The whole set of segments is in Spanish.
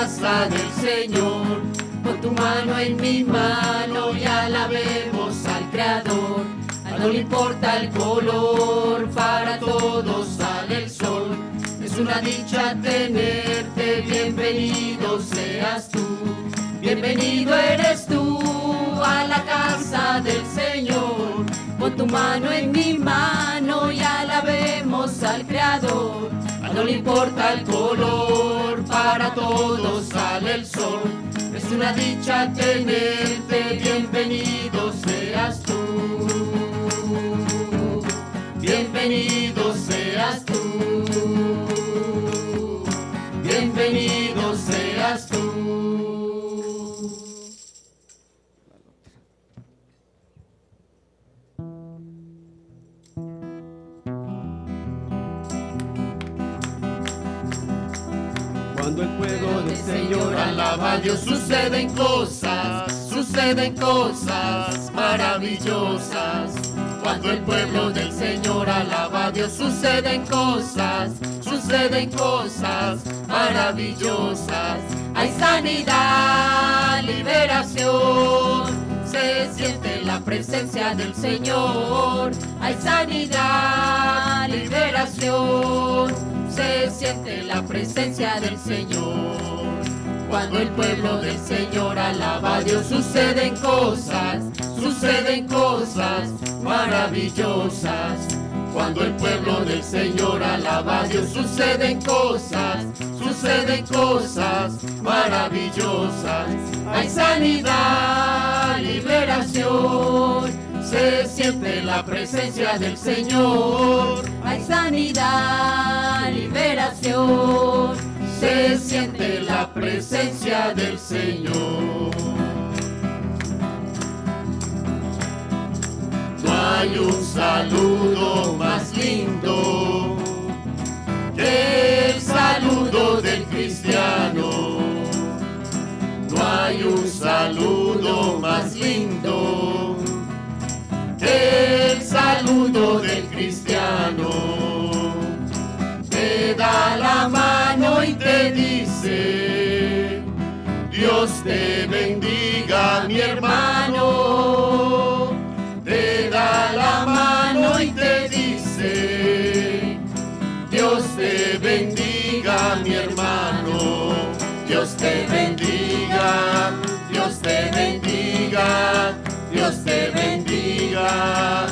casa del Señor. Pon tu mano en mi mano y alabemos al Creador. A no le importa el color, para todos sale el sol. Es una dicha tenerte, bienvenido seas tú. Bienvenido eres tú a la casa del Señor. Pon tu mano en mi mano y alabemos al Creador. A no le importa el color, para todos sale el sol. Es una dicha tenerte, bienvenido seas tú. Bienvenido seas tú. Bienvenido seas tú. Cuando el pueblo del Señor alaba a Dios, suceden cosas maravillosas. Cuando el pueblo del Señor alaba a Dios, suceden cosas maravillosas. Hay sanidad, liberación, se siente la presencia del Señor. Hay sanidad, liberación, se siente la presencia del Señor. Cuando el pueblo del Señor alaba a Dios, suceden cosas maravillosas. Cuando el pueblo del Señor alaba a Dios, suceden cosas maravillosas. Hay sanidad, liberación, se siente la presencia del Señor. Hay sanidad, liberación, se siente la presencia del Señor. No hay un saludo más lindo que el saludo del cristiano. No hay un saludo más lindo que el saludo del cristiano. Te da la mano y te dice: Dios te bendiga, mi hermano. Te da la mano y te dice: Dios te bendiga, mi hermano. Dios te bendiga, Dios te bendiga, Dios te bendiga,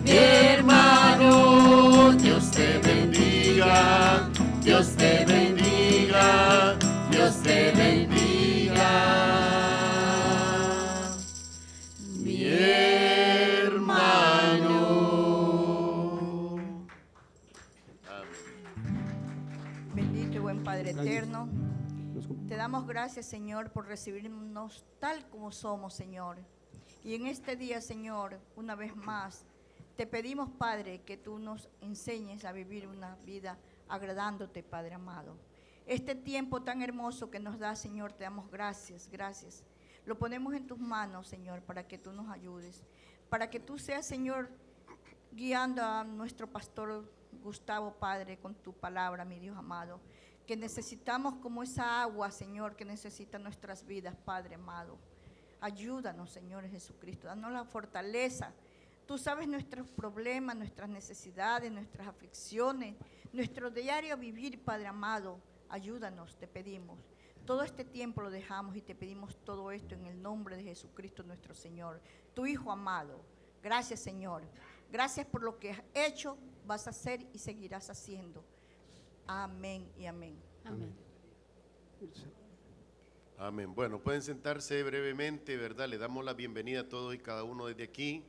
mi hermano. Dios te bendiga, Dios te bendiga, Dios te bendiga, mi hermano. Bendito y buen Padre eterno, te damos gracias, Señor, por recibirnos tal como somos, Señor. Y en este día, Señor, una vez más, te pedimos, Padre, que tú nos enseñes a vivir una vida agradándote, Padre amado. Este tiempo tan hermoso que nos da, Señor, te damos gracias, gracias. Lo ponemos en tus manos, Señor, para que tú nos ayudes, para que tú seas, Señor, guiando a nuestro pastor Gustavo, Padre, con tu palabra, mi Dios amado, que necesitamos como esa agua, Señor, que necesitan nuestras vidas, Padre amado. Ayúdanos, Señor Jesucristo, danos la fortaleza. Tú sabes nuestros problemas, nuestras necesidades, nuestras aflicciones, nuestro diario vivir, Padre amado. Ayúdanos, te pedimos. Todo este tiempo lo dejamos y te pedimos todo esto en el nombre de Jesucristo nuestro Señor, tu Hijo amado. Gracias, Señor. Gracias por lo que has hecho, vas a hacer y seguirás haciendo. Amén y amén. Amén. Amén. Bueno, pueden sentarse brevemente, ¿verdad? Le damos la bienvenida a todos y cada uno desde aquí.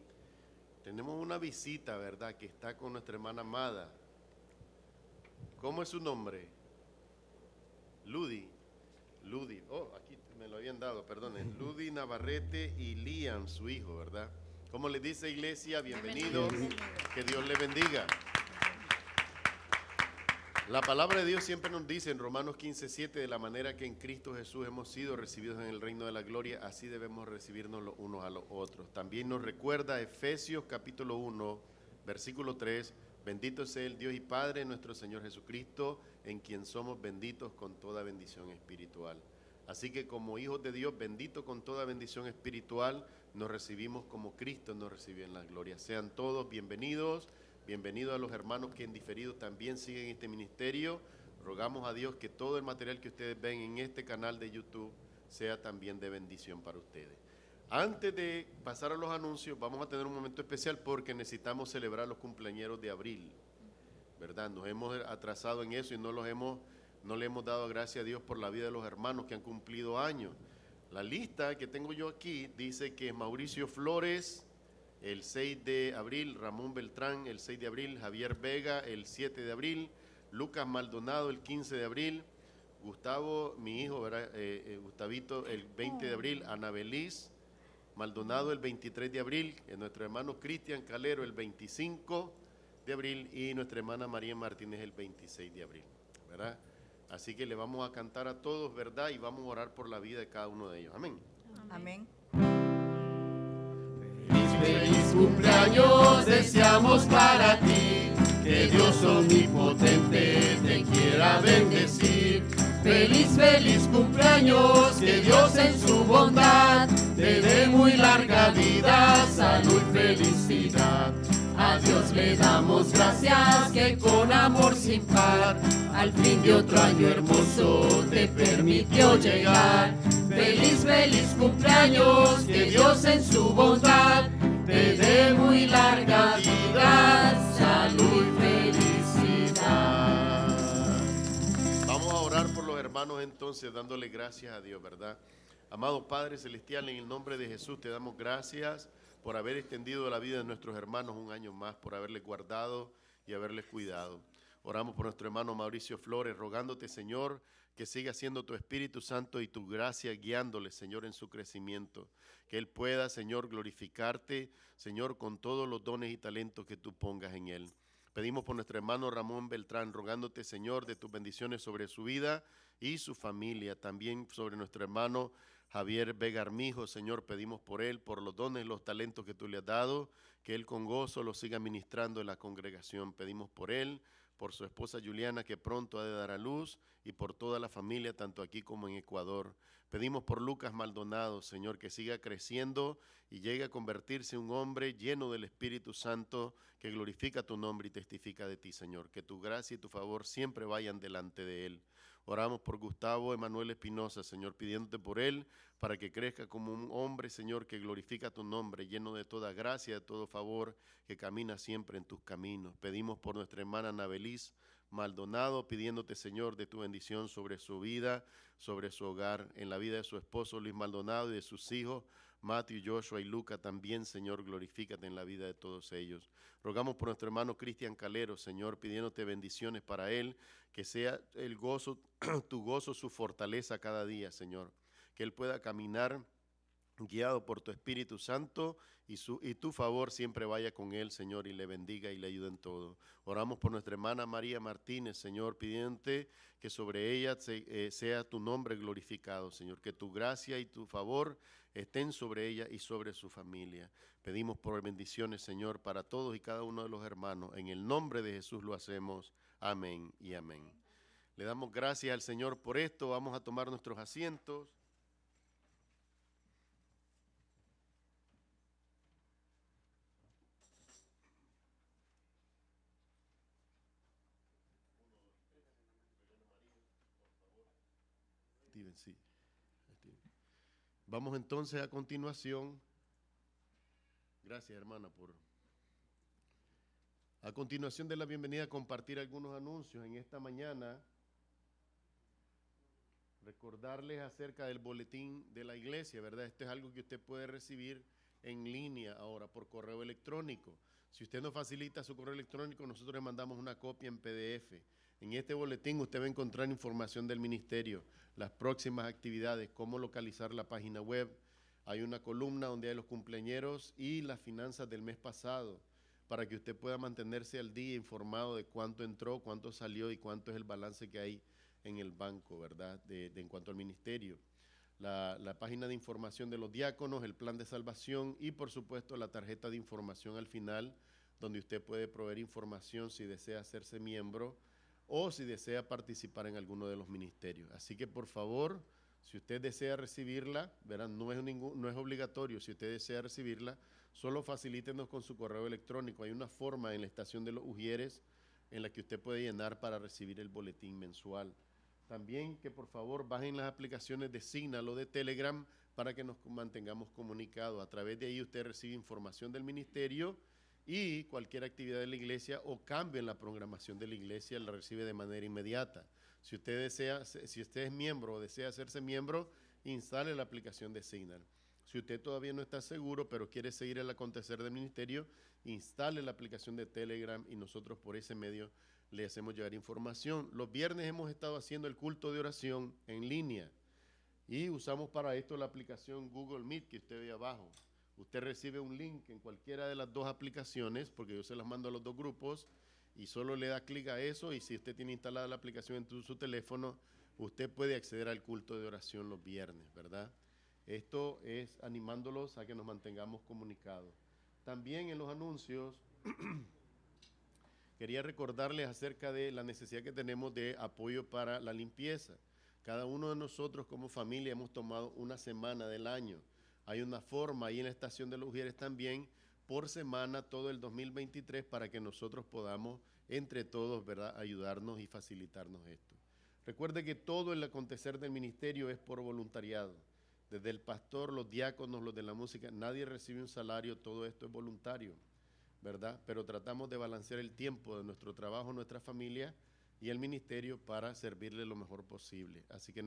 Tenemos una visita, ¿verdad? Que está con nuestra hermana amada. ¿Cómo es su nombre? Ludi. Oh, aquí me lo habían dado, perdonen. Ludi Navarrete y Liam, su hijo, ¿verdad? ¿Cómo le dice, iglesia? Bienvenidos. Que Dios le bendiga. La palabra de Dios siempre nos dice en Romanos 15:7, de la manera que en Cristo Jesús hemos sido recibidos en el reino de la gloria, así debemos recibirnos los unos a los otros. También nos recuerda Efesios capítulo 1, versículo 3, bendito sea el Dios y Padre nuestro Señor Jesucristo, en quien somos benditos con toda bendición espiritual. Así que como hijos de Dios, bendito con toda bendición espiritual, nos recibimos como Cristo nos recibió en la gloria. Sean todos bienvenidos, bienvenidos a los hermanos que en diferido también siguen este ministerio. Rogamos a Dios que todo el material que ustedes ven en este canal de YouTube sea también de bendición para ustedes. Antes de pasar a los anuncios, vamos a tener un momento especial porque necesitamos celebrar los cumpleañeros de abril, ¿verdad? Nos hemos atrasado en eso y no le hemos dado gracias a Dios por la vida de los hermanos que han cumplido años. La lista que tengo yo aquí dice que Mauricio Flores, el 6 de abril, Ramón Beltrán, el 6 de abril, Javier Vega, el 7 de abril, Lucas Maldonado, el 15 de abril, Gustavo, mi hijo, ¿verdad? Gustavito, el 20 de abril, Ana Belis Maldonado, el 23 de abril, nuestro hermano Cristian Calero, el 25 de abril, y nuestra hermana María Martínez, el 26 de abril, ¿verdad? Así que le vamos a cantar a todos, ¿verdad? Y vamos a orar por la vida de cada uno de ellos. Amén. Amén. Feliz cumpleaños deseamos para ti, que Dios omnipotente te quiera bendecir. Feliz, feliz cumpleaños, que Dios en su bondad te dé muy larga vida, salud y felicidad. A Dios le damos gracias que con amor sin par al fin de otro año hermoso te permitió llegar. Feliz, feliz cumpleaños, que Dios en su bondad te dé muy larga vida, salud y felicidad. Vamos a orar por los hermanos entonces, dándole gracias a Dios, ¿verdad? Amado Padre Celestial, en el nombre de Jesús te damos gracias por haber extendido la vida de nuestros hermanos un año más, por haberles guardado y haberles cuidado. Oramos por nuestro hermano Mauricio Flores, rogándote, Señor, que siga siendo tu Espíritu Santo y tu gracia guiándole, Señor, en su crecimiento. Que él pueda, Señor, glorificarte, Señor, con todos los dones y talentos que tú pongas en él. Pedimos por nuestro hermano Ramón Beltrán, rogándote, Señor, de tus bendiciones sobre su vida y su familia. También sobre nuestro hermano Javier Vega Armijo, Señor, pedimos por él, por los dones, los talentos que tú le has dado, que él con gozo los siga ministrando en la congregación. Pedimos por él, por su esposa Juliana, que pronto ha de dar a luz, y por toda la familia, tanto aquí como en Ecuador. Pedimos por Lucas Maldonado, Señor, que siga creciendo y llegue a convertirse en un hombre lleno del Espíritu Santo, que glorifica tu nombre y testifica de ti, Señor. Que tu gracia y tu favor siempre vayan delante de él. Oramos por Gustavo Emanuel Espinosa, Señor, pidiéndote por él, para que crezca como un hombre, Señor, que glorifica tu nombre, lleno de toda gracia, de todo favor, que camina siempre en tus caminos. Pedimos por nuestra hermana Ana Belis Maldonado, pidiéndote, Señor, de tu bendición sobre su vida, sobre su hogar, en la vida de su esposo Luis Maldonado y de sus hijos, Matthew, Joshua y Luca. También, Señor, glorifícate en la vida de todos ellos. Rogamos por nuestro hermano Cristian Calero, Señor, pidiéndote bendiciones para él, que sea el gozo, tu gozo, su fortaleza cada día, Señor. Que él pueda caminar guiado por tu Espíritu Santo y tu favor siempre vaya con él, Señor, y le bendiga y le ayude en todo. Oramos por nuestra hermana María Martínez, Señor, pidiéndote que sobre ella sea tu nombre glorificado, Señor, que tu gracia y tu favor estén sobre ella y sobre su familia. Pedimos por bendiciones, Señor, para todos y cada uno de los hermanos. En el nombre de Jesús lo hacemos. Amén y amén. Le damos gracias al Señor por esto. Vamos a tomar nuestros asientos. Sí. Vamos entonces a continuación. Gracias, hermana, a continuación de la bienvenida, a compartir algunos anuncios en esta mañana. Recordarles acerca del boletín de la iglesia, ¿verdad? Esto es algo que usted puede recibir en línea ahora por correo electrónico. Si usted nos facilita su correo electrónico, nosotros le mandamos una copia en PDF. En este boletín usted va a encontrar información del ministerio, las próximas actividades, cómo localizar la página web. Hay una columna donde hay los cumpleañeros y las finanzas del mes pasado, para que usted pueda mantenerse al día informado de cuánto entró, cuánto salió y cuánto es el balance que hay en el banco, ¿verdad? En cuanto al ministerio. La página de información de los diáconos, el plan de salvación y por supuesto la tarjeta de información al final, donde usted puede proveer información si desea hacerse miembro o si desea participar en alguno de los ministerios. Así que por favor, Si usted desea recibirla, verán, no es obligatorio. Si usted desea recibirla, solo facilítenos con su correo electrónico. Hay una forma en la estación de los Ujieres en la que usted puede llenar para recibir el boletín mensual. También que por favor bajen las aplicaciones de Signal o de Telegram para que nos mantengamos comunicados. A través de ahí usted recibe información del ministerio y cualquier actividad de la iglesia o cambio en la programación de la iglesia la recibe de manera inmediata. Si usted es miembro o desea hacerse miembro, instale la aplicación de Signal. Si usted todavía no está seguro, pero quiere seguir el acontecer del ministerio, instale la aplicación de Telegram y nosotros por ese medio le hacemos llegar información. Los viernes hemos estado haciendo el culto de oración en línea y usamos para esto la aplicación Google Meet que usted ve abajo. Usted recibe un link en cualquiera de las dos aplicaciones, porque yo se las mando a los dos grupos, y solo le da clic a eso, y si usted tiene instalada la aplicación en su teléfono, usted puede acceder al culto de oración los viernes, ¿verdad? Esto es animándolos a que nos mantengamos comunicados. También en los anuncios quería recordarles acerca de la necesidad que tenemos de apoyo para la limpieza. Cada uno de nosotros como familia hemos tomado una semana del año. Hay una forma ahí en la estación de los Ujieres también, por semana todo el 2023, para que nosotros podamos entre todos, ¿verdad?, ayudarnos y facilitarnos esto. Recuerde que todo el acontecer del ministerio es por voluntariado. Desde el pastor, los diáconos, los de la música, nadie recibe un salario, todo esto es voluntario, ¿verdad? Pero tratamos de balancear el tiempo de nuestro trabajo, nuestra familia y el ministerio para servirle lo mejor posible. Así que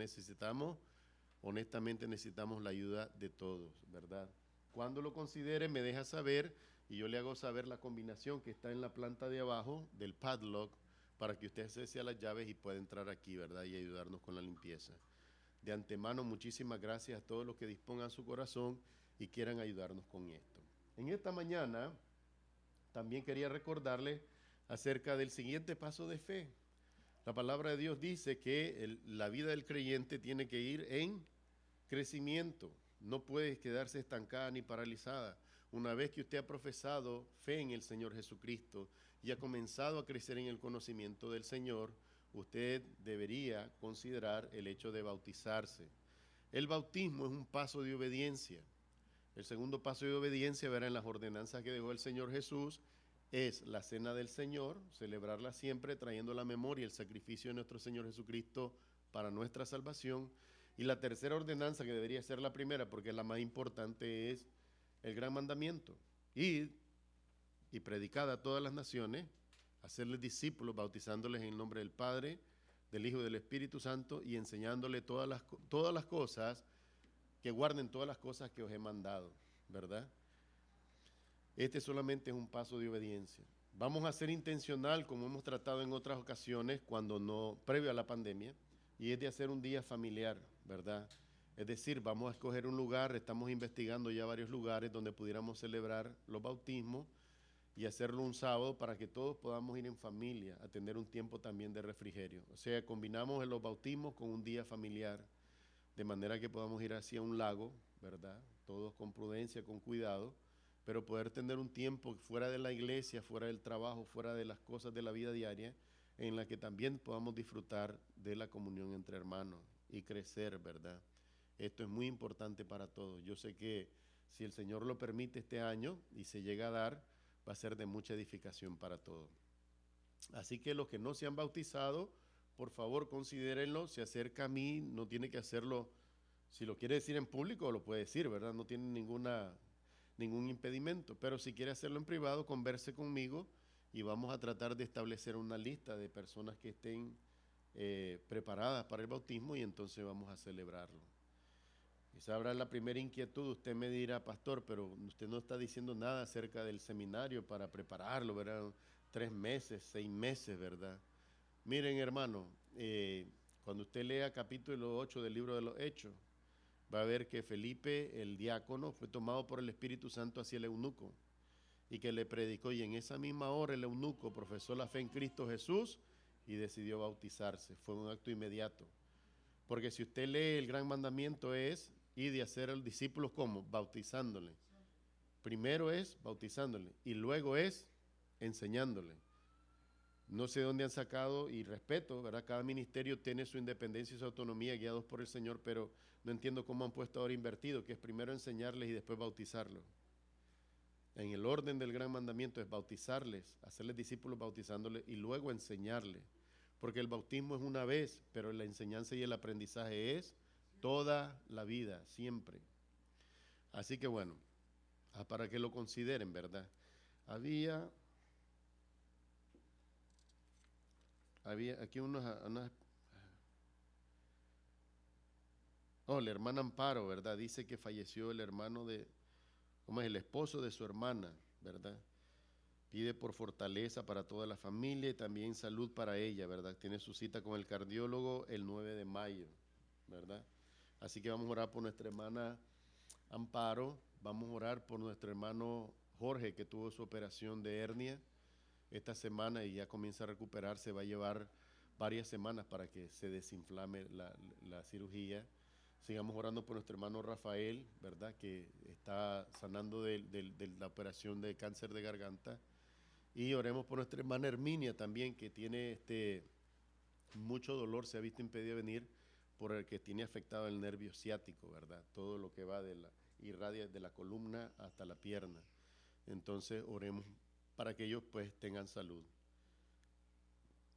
honestamente necesitamos la ayuda de todos, ¿verdad? Cuando lo considere, me deja saber y yo le hago saber la combinación que está en la planta de abajo del padlock para que usted accese a las llaves y pueda entrar aquí, ¿verdad? Y ayudarnos con la limpieza. De antemano, muchísimas gracias a todos los que dispongan su corazón y quieran ayudarnos con esto. En esta mañana también quería recordarles acerca del siguiente paso de fe. La palabra de Dios dice que la vida del creyente tiene que ir en crecimiento, no puede quedarse estancada ni paralizada. Una vez que usted ha profesado fe en el Señor Jesucristo y ha comenzado a crecer en el conocimiento del Señor, usted debería considerar el hecho de bautizarse. El bautismo es un paso de obediencia. El segundo paso de obediencia, verá en las ordenanzas que dejó el Señor Jesús, es la cena del Señor, celebrarla siempre trayendo a la memoria el sacrificio de nuestro Señor Jesucristo para nuestra salvación. Y la tercera ordenanza, que debería ser la primera porque es la más importante, es el gran mandamiento. Id y predicad a todas las naciones, hacerles discípulos, bautizándoles en el nombre del Padre, del Hijo y del Espíritu Santo y enseñándoles todas las cosas, que guarden todas las cosas que os he mandado, ¿verdad? Este solamente es un paso de obediencia. Vamos a ser intencional, como hemos tratado en otras ocasiones, previo a la pandemia, y es de hacer un día familiar, ¿verdad? Es decir, vamos a escoger un lugar, estamos investigando ya varios lugares donde pudiéramos celebrar los bautismos y hacerlo un sábado para que todos podamos ir en familia a tener un tiempo también de refrigerio. O sea, combinamos los bautismos con un día familiar, de manera que podamos ir hacia un lago, ¿verdad? Todos con prudencia, con cuidado, pero poder tener un tiempo fuera de la iglesia, fuera del trabajo, fuera de las cosas de la vida diaria, en la que también podamos disfrutar de la comunión entre hermanos y crecer, ¿verdad? Esto es muy importante para todos. Yo sé que si el Señor lo permite este año y se llega a dar, va a ser de mucha edificación para todos. Así que los que no se han bautizado, por favor considérenlo, se acerca a mí, no tiene que hacerlo, si lo quiere decir en público lo puede decir, ¿verdad? No tiene ningún impedimento, pero si quiere hacerlo en privado, converse conmigo y vamos a tratar de establecer una lista de personas que estén preparadas para el bautismo y entonces vamos a celebrarlo. Esa habrá la primera inquietud. Usted me dirá, pastor, pero usted no está diciendo nada acerca del seminario para prepararlo, ¿verdad? 3 meses, 6 meses, ¿verdad? Miren, hermano, cuando usted lea capítulo 8 del libro de los Hechos, va a ver que Felipe, el diácono, fue tomado por el Espíritu Santo hacia el eunuco y que le predicó, y en esa misma hora el eunuco profesó la fe en Cristo Jesús y decidió bautizarse. Fue un acto inmediato. Porque si usted lee el gran mandamiento es ir de hacer a los discípulos, ¿cómo? Bautizándole. Primero es bautizándole y luego es enseñándole. No sé dónde han sacado, y respeto, ¿verdad? Cada ministerio tiene su independencia y su autonomía guiados por el Señor, pero no entiendo cómo han puesto ahora invertido, que es primero enseñarles y después bautizarlos. En el orden del gran mandamiento es bautizarles, hacerles discípulos bautizándoles y luego enseñarles. Porque el bautismo es una vez, pero la enseñanza y el aprendizaje es toda la vida, siempre. Así que bueno, para que lo consideren, ¿verdad? Había aquí unas... Oh, la hermana Amparo, ¿verdad? Dice que falleció el hermano de... ¿Cómo es? El esposo de su hermana, ¿verdad? Pide por fortaleza para toda la familia y también salud para ella, ¿verdad? Tiene su cita con el cardiólogo el 9 de mayo, ¿verdad? Así que vamos a orar por nuestra hermana Amparo, vamos a orar por nuestro hermano Jorge, que tuvo su operación de hernia esta semana y ya comienza a recuperarse. Va a llevar varias semanas para que se desinflame la cirugía. Sigamos orando por nuestro hermano Rafael, ¿verdad? Que está sanando de la operación de cáncer de garganta. Y oremos por nuestra hermana Herminia también, que tiene mucho dolor, se ha visto impedido venir por el que tiene afectado el nervio ciático, ¿verdad? Todo lo que va irradia de la columna hasta la pierna. Entonces oremos para que ellos pues tengan salud.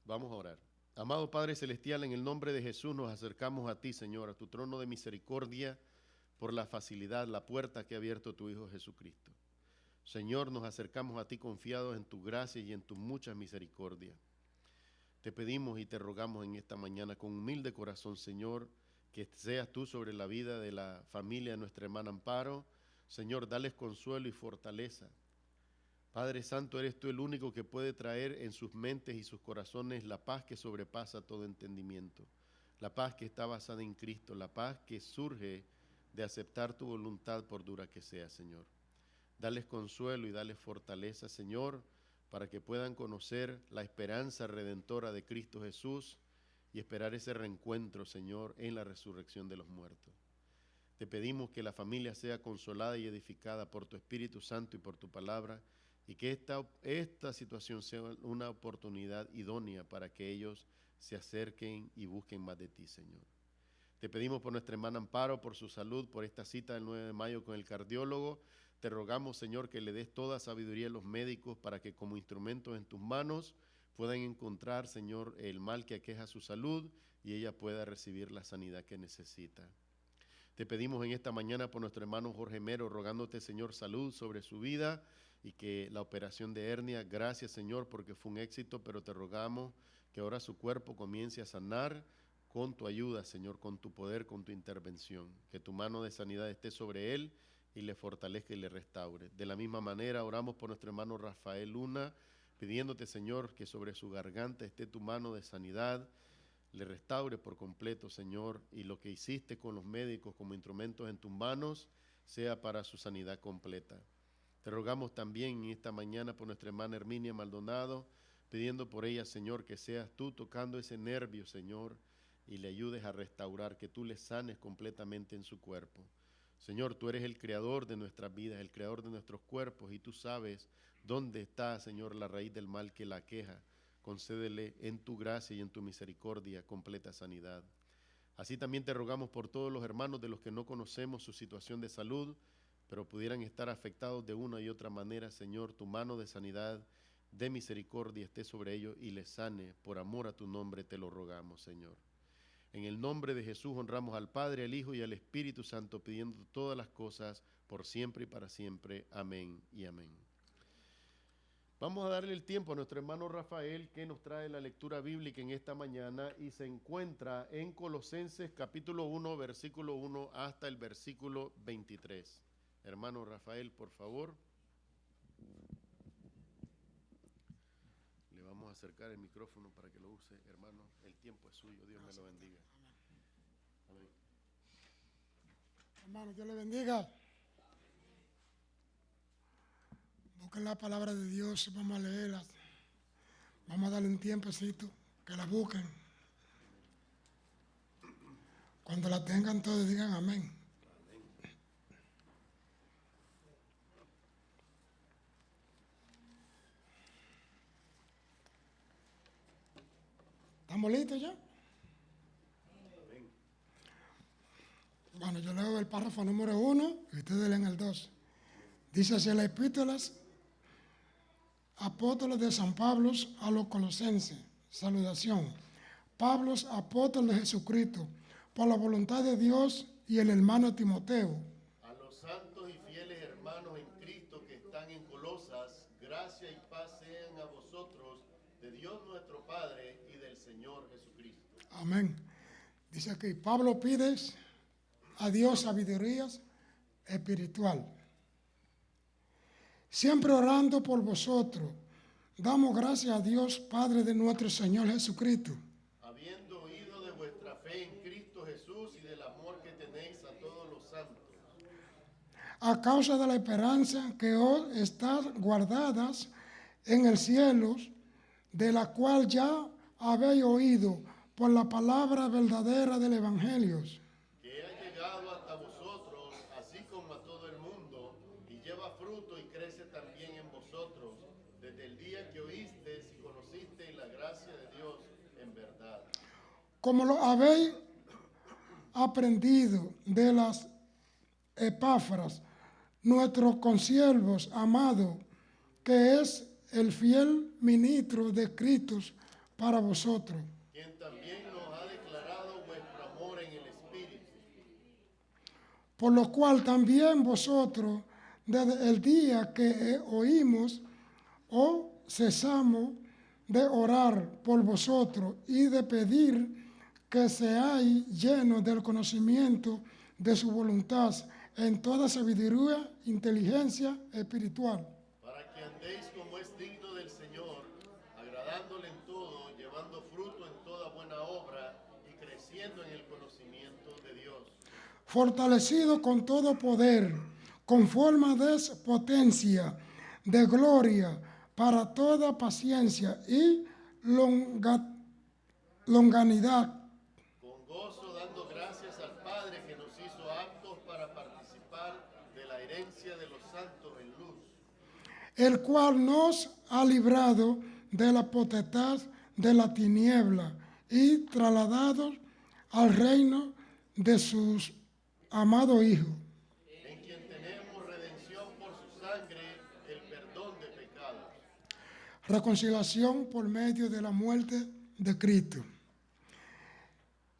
Vamos a orar. Amado Padre Celestial, en el nombre de Jesús nos acercamos a ti, Señor, a tu trono de misericordia, por la facilidad, la puerta que ha abierto tu Hijo Jesucristo. Señor, nos acercamos a ti confiados en tu gracia y en tu mucha misericordia. Te pedimos y te rogamos en esta mañana con humilde corazón, Señor, que seas tú sobre la vida de la familia de nuestra hermana Amparo. Señor, dales consuelo y fortaleza. Padre Santo, eres tú el único que puede traer en sus mentes y sus corazones la paz que sobrepasa todo entendimiento, la paz que está basada en Cristo, la paz que surge de aceptar tu voluntad por dura que sea, Señor. Dales consuelo y dales fortaleza, Señor, para que puedan conocer la esperanza redentora de Cristo Jesús y esperar ese reencuentro, Señor, en la resurrección de los muertos. Te pedimos que la familia sea consolada y edificada por tu Espíritu Santo y por tu palabra, y que esta situación sea una oportunidad idónea para que ellos se acerquen y busquen más de ti, Señor. Te pedimos por nuestra hermana Amparo, por su salud, por esta cita del 9 de mayo con el cardiólogo. Te rogamos, Señor, que le des toda sabiduría a los médicos para que como instrumentos en tus manos puedan encontrar, Señor, el mal que aqueja su salud y ella pueda recibir la sanidad que necesita. Te pedimos en esta mañana por nuestro hermano Jorge Mero, rogándote, Señor, salud sobre su vida y que la operación de hernia, gracias, Señor, porque fue un éxito, pero te rogamos que ahora su cuerpo comience a sanar con tu ayuda, Señor, con tu poder, con tu intervención. Que tu mano de sanidad esté sobre él y le fortalezca y le restaure. De la misma manera, oramos por nuestro hermano Rafael Luna, pidiéndote, Señor, que sobre su garganta esté tu mano de sanidad, le restaure por completo, Señor, y lo que hiciste con los médicos como instrumentos en tus manos sea para su sanidad completa. Te rogamos también en esta mañana por nuestra hermana Herminia Maldonado, pidiendo por ella, Señor, que seas tú tocando ese nervio, Señor, y le ayudes a restaurar, que tú le sanes completamente en su cuerpo. Señor, tú eres el creador de nuestras vidas, el creador de nuestros cuerpos, y tú sabes dónde está, Señor, la raíz del mal que la aqueja. Concédele en tu gracia y en tu misericordia completa sanidad. Así también te rogamos por todos los hermanos de los que no conocemos su situación de salud, pero pudieran estar afectados de una y otra manera, Señor, tu mano de sanidad, de misericordia esté sobre ellos y les sane. Por amor a tu nombre te lo rogamos, Señor. En el nombre de Jesús honramos al Padre, al Hijo y al Espíritu Santo, pidiendo todas las cosas por siempre y para siempre. Amén y amén. Vamos a darle el tiempo a nuestro hermano Rafael, que nos trae la lectura bíblica en esta mañana y se encuentra en Colosenses capítulo 1, versículo 1 hasta el versículo 23. Hermano Rafael, por favor. Le vamos a acercar el micrófono para que lo use, hermano. El tiempo es suyo, Dios me lo bendiga. Amén. Hermano, Dios le bendiga. Busquen la palabra de Dios y vamos a leerla. Vamos a darle un tiempecito, que la busquen. Cuando la tengan todos digan amén. ¿Estamos listos ya? Bueno, yo leo el párrafo número 1 y ustedes leen el 2. Dice así: las epístolas apóstoles de San Pablo a los colosenses. Saludación. Pablo, apóstol de Jesucristo, por la voluntad de Dios, y el hermano Timoteo. A los santos y fieles hermanos en Cristo que están en Colosas, gracia y paz sean a vosotros, de Dios nuestro Padre y del Señor Jesucristo. Amén. Dice aquí, Pablo pide a Dios sabiduría espiritual. Siempre orando por vosotros, damos gracias a Dios, Padre de nuestro Señor Jesucristo. Habiendo oído de vuestra fe en Cristo Jesús y del amor que tenéis a todos los santos. A causa de la esperanza que os está guardadas en el cielo, de la cual ya habéis oído por la palabra verdadera del Evangelio, Que ha llegado hasta vosotros, así como a todo el mundo, y lleva fruto y crece también en vosotros, desde el día que oísteis y conocisteis la gracia de Dios en verdad. como lo habéis aprendido de las Epáfras, nuestros consiervos amados, que es el fiel ministro de Cristo para vosotros. Quien también nos ha declarado vuestro amor en el Espíritu. Por lo cual también vosotros, desde el día que oímos, o cesamos de orar por vosotros y de pedir que seáis llenos del conocimiento de su voluntad en toda sabiduría, inteligencia espiritual. Para que andéis como es digno del Señor, agradándole en todo, llevando fruto en toda buena obra y creciendo en el conocimiento de Dios. Fortalecido con todo poder, con forma de potencia, de gloria, para toda paciencia y longanimidad, Con gozo dando gracias al Padre que nos hizo aptos para participar de la herencia de los santos en luz. el cual nos ha librado de la potestad de la tiniebla y trasladado al reino de sus amado Hijo, En quien tenemos redención por su sangre, el perdón de pecados. reconciliación por medio de la muerte de Cristo.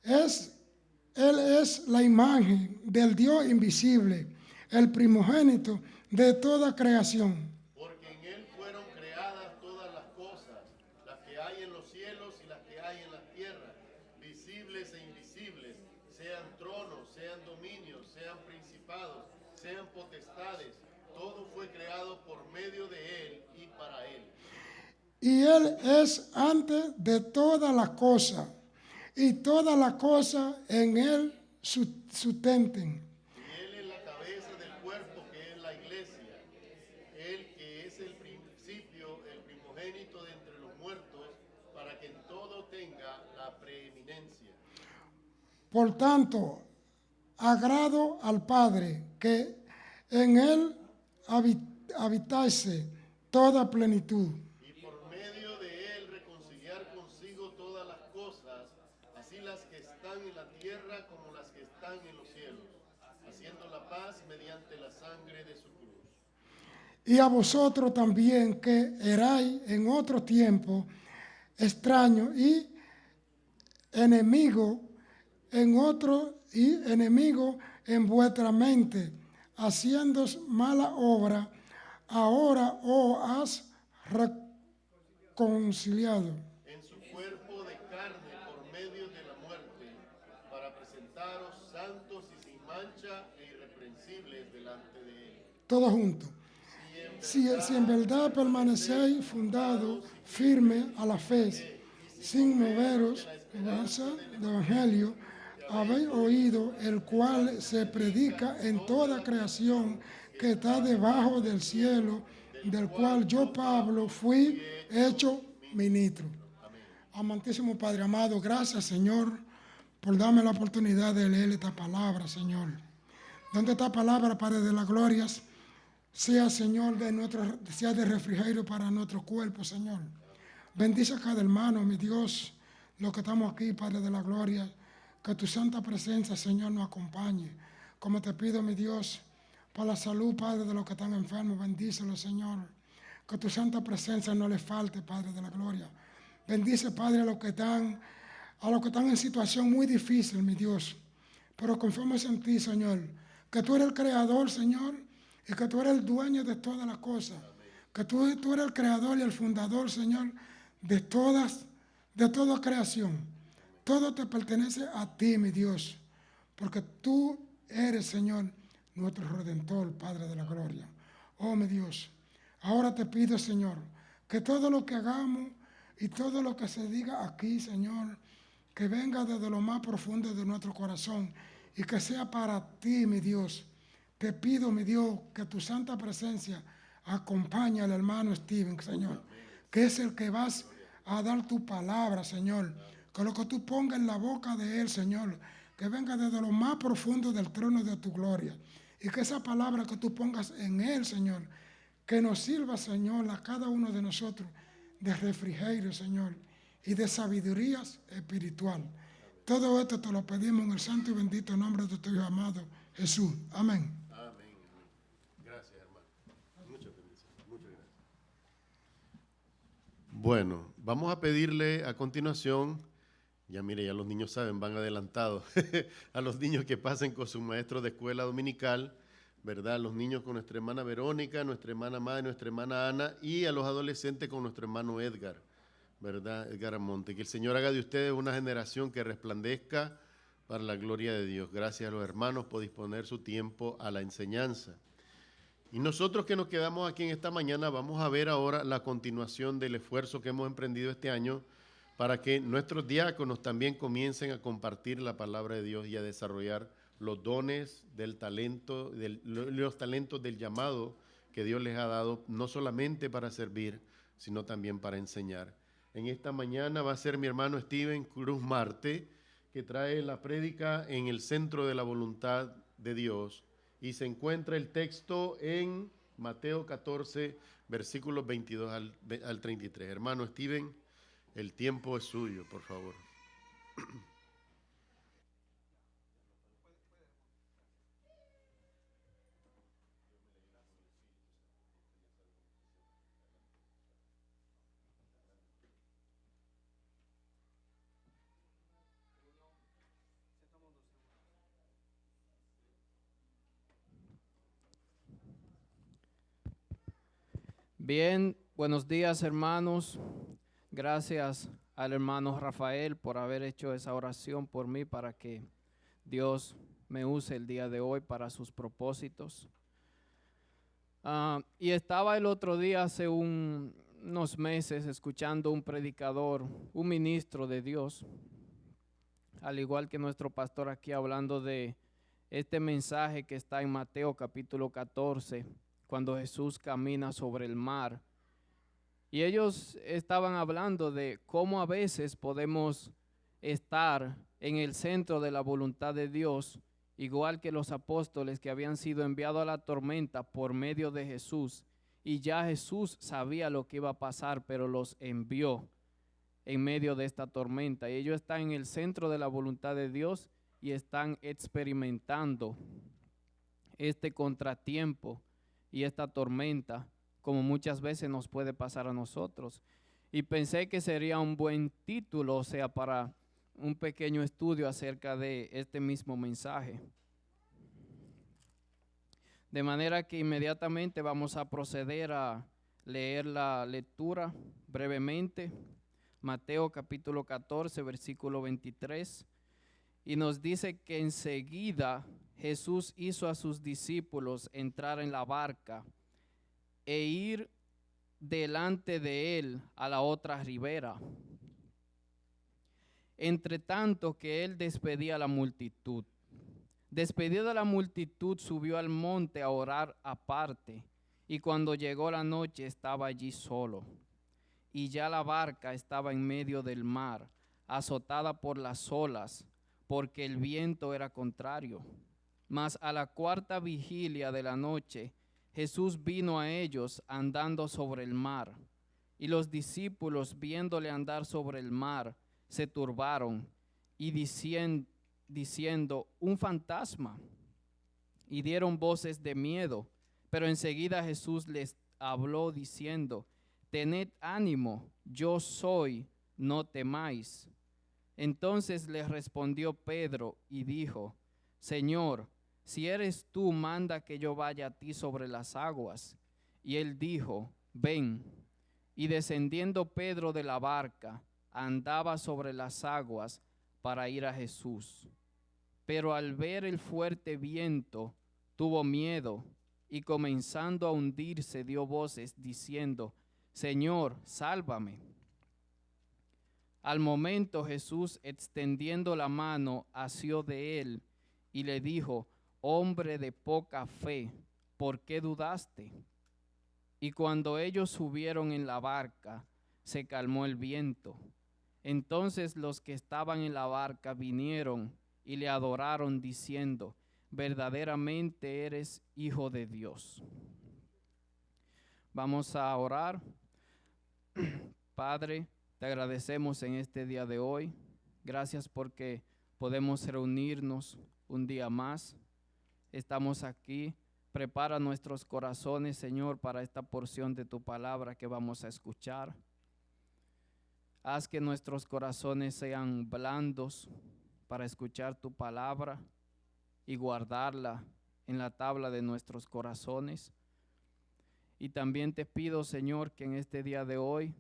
Él es la imagen del Dios invisible, el primogénito de toda creación. Porque en él fueron creadas todas las cosas, las que hay en los cielos y las que hay en la tierra, visibles e invisibles, sean tronos, sean dominios, sean principados, sean potestades. Todo fue creado por medio de él y para él. Y Él es antes de todas las cosas, y todas las cosas en Él sustenten. Y él es la cabeza del cuerpo que es la iglesia. Él que es el principio, el primogénito de entre los muertos, para que en todo tenga la preeminencia. Por tanto, agrado al Padre que en Él habitase toda plenitud, Y por medio de él reconciliar consigo todas las cosas, así las que están en la tierra como las que están en los cielos, haciendo la paz mediante la sangre de su cruz. y a vosotros también que erais en otro tiempo extraños y enemigos en vuestra mente, haciendo mala obra, ahora os has reconciliado En su cuerpo de carne por medio de la muerte, para presentaros santos y sin mancha e irreprensibles delante de él. todos juntos. Si en verdad permanecéis fundados, firme a la fe, sin moveros del Evangelio, habéis oído, el cual se predica en toda creación que está debajo del cielo, del cual yo, Pablo, fui hecho ministro. Amantísimo Padre amado, gracias, Señor, por darme la oportunidad de leer esta palabra, Señor. Donde esta palabra, Padre de las glorias, sea, Señor, sea de refrigerio para nuestro cuerpo, Señor. Bendice a cada hermano, mi Dios. los que estamos aquí, Padre de la gloria, que tu santa presencia, Señor, nos acompañe. Como te pido, mi Dios, por la salud, Padre, de los que están enfermos, bendícelos, Señor. Que tu santa presencia no les falte, Padre de la gloria. Bendice, Padre, a los que están en situación muy difícil, mi Dios. Pero confiamos en ti, Señor, que tú eres el creador, Señor, y que tú eres el dueño de todas las cosas. Que tú eres el creador y el fundador, Señor, de toda creación. Todo te pertenece a ti, mi Dios, porque tú eres, Señor, nuestro Redentor, Padre de la gloria. Oh, mi Dios, ahora te pido, Señor, que todo lo que hagamos y todo lo que se diga aquí, Señor, que venga desde lo más profundo de nuestro corazón y que sea para ti, mi Dios. Te pido, mi Dios, que tu santa presencia acompañe al hermano Steven, Señor, que es el que vas a dar tu palabra, Señor. Que lo que tú pongas en la boca de él, Señor, que venga desde lo más profundo del trono de tu gloria. Y que esa palabra que tú pongas en él, Señor, que nos sirva, Señor, a cada uno de nosotros de refrigerio, Señor, y de sabiduría espiritual. Todo esto te lo pedimos en el santo y bendito nombre de tu Hijo amado Jesús. Amén. Amén. Gracias, hermano. Muchas bendiciones. Muchas gracias. Bueno, vamos a pedirle a continuación, ya mire, ya los niños saben, van adelantados, a los niños que pasen con sus maestros de escuela dominical, ¿verdad? Los niños con nuestra hermana Verónica, nuestra hermana Madre, nuestra hermana Ana, y a los adolescentes con nuestro hermano Edgar, ¿verdad? Edgar Amonte. Que el Señor haga de ustedes una generación que resplandezca para la gloria de Dios. Gracias a los hermanos por disponer su tiempo a la enseñanza. Y nosotros que nos quedamos aquí en esta mañana vamos a ver ahora la continuación del esfuerzo que hemos emprendido este año para que nuestros diáconos también comiencen a compartir la palabra de Dios y a desarrollar los dones del talento, los talentos del llamado que Dios les ha dado, no solamente para servir, sino también para enseñar. En esta mañana va a ser mi hermano Steven Cruz Marte, que trae la prédica en el centro de la voluntad de Dios, y se encuentra el texto en Mateo 14, versículos 22 al 33. Hermano Steven, el tiempo es suyo, por favor. Bien, buenos días, hermanos. Gracias al hermano Rafael por haber hecho esa oración por mí para que Dios me use el día de hoy para sus propósitos. Y estaba el otro día, hace unos meses, escuchando un predicador, un ministro de Dios, al igual que nuestro pastor aquí, hablando de este mensaje que está en Mateo capítulo 14, cuando Jesús camina sobre el mar. Y ellos estaban hablando de cómo a veces podemos estar en el centro de la voluntad de Dios, igual que los apóstoles que habían sido enviados a la tormenta por medio de Jesús. Y ya Jesús sabía lo que iba a pasar, pero los envió en medio de esta tormenta. Y ellos están en el centro de la voluntad de Dios y están experimentando este contratiempo y esta tormenta, como muchas veces nos puede pasar a nosotros. Y pensé que sería un buen título, o sea, para un pequeño estudio acerca de este mismo mensaje. De manera que inmediatamente vamos a proceder a leer la lectura brevemente. Mateo capítulo 14, versículo 23. Y nos dice que enseguida Jesús hizo a sus discípulos entrar en la barca e ir delante de él a la otra ribera. Entre tanto que él despedía a la multitud. Despedida la multitud, subió al monte a orar aparte, y cuando llegó la noche estaba allí solo. Y ya la barca estaba en medio del mar, azotada por las olas, porque el viento era contrario. Mas a la cuarta vigilia de la noche, Jesús vino a ellos andando sobre el mar. Y los discípulos, viéndole andar sobre el mar, se turbaron y diciendo, un fantasma, y dieron voces de miedo. Pero enseguida Jesús les habló diciendo, tened ánimo, yo soy, no temáis. Entonces les respondió Pedro y dijo, Señor, si eres tú, manda que yo vaya a ti sobre las aguas. Y él dijo, ven. Y descendiendo Pedro de la barca, andaba sobre las aguas para ir a Jesús. Pero al ver el fuerte viento, tuvo miedo y comenzando a hundirse dio voces diciendo, Señor, sálvame. Al momento Jesús, extendiendo la mano, asió de él y le dijo, hombre de poca fe, ¿por qué dudaste? Y cuando ellos subieron en la barca, se calmó el viento. Entonces los que estaban en la barca vinieron y le adoraron diciendo, verdaderamente eres Hijo de Dios. Vamos a orar. Padre, te agradecemos en este día de hoy. Gracias porque podemos reunirnos un día más. Estamos aquí. Prepara nuestros corazones, Señor, para esta porción de tu palabra que vamos a escuchar. Haz que nuestros corazones sean blandos para escuchar tu palabra y guardarla en la tabla de nuestros corazones. Y también te pido, Señor, que en este día de hoy,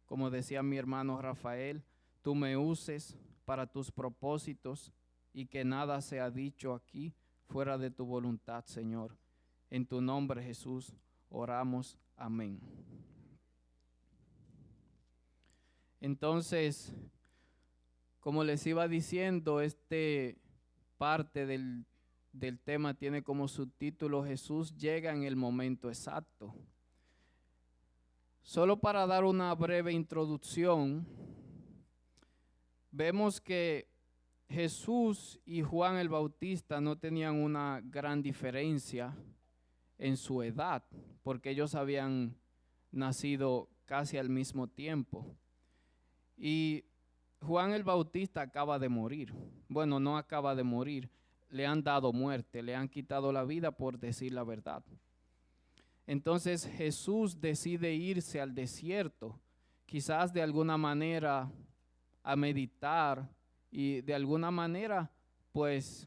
como decía mi hermano Rafael, tú me uses para tus propósitos y que nada sea dicho aquí fuera de tu voluntad, Señor. En tu nombre, Jesús, oramos. Amén. Entonces, como les iba diciendo, parte del tema tiene como subtítulo Jesús llega en el momento exacto. Solo para dar una breve introducción, vemos que Jesús y Juan el Bautista no tenían una gran diferencia en su edad, porque ellos habían nacido casi al mismo tiempo. Y Juan el Bautista acaba de morir. Bueno, no acaba de morir, le han dado muerte, le han quitado la vida por decir la verdad. Entonces Jesús decide irse al desierto, quizás de alguna manera a meditar y de alguna manera pues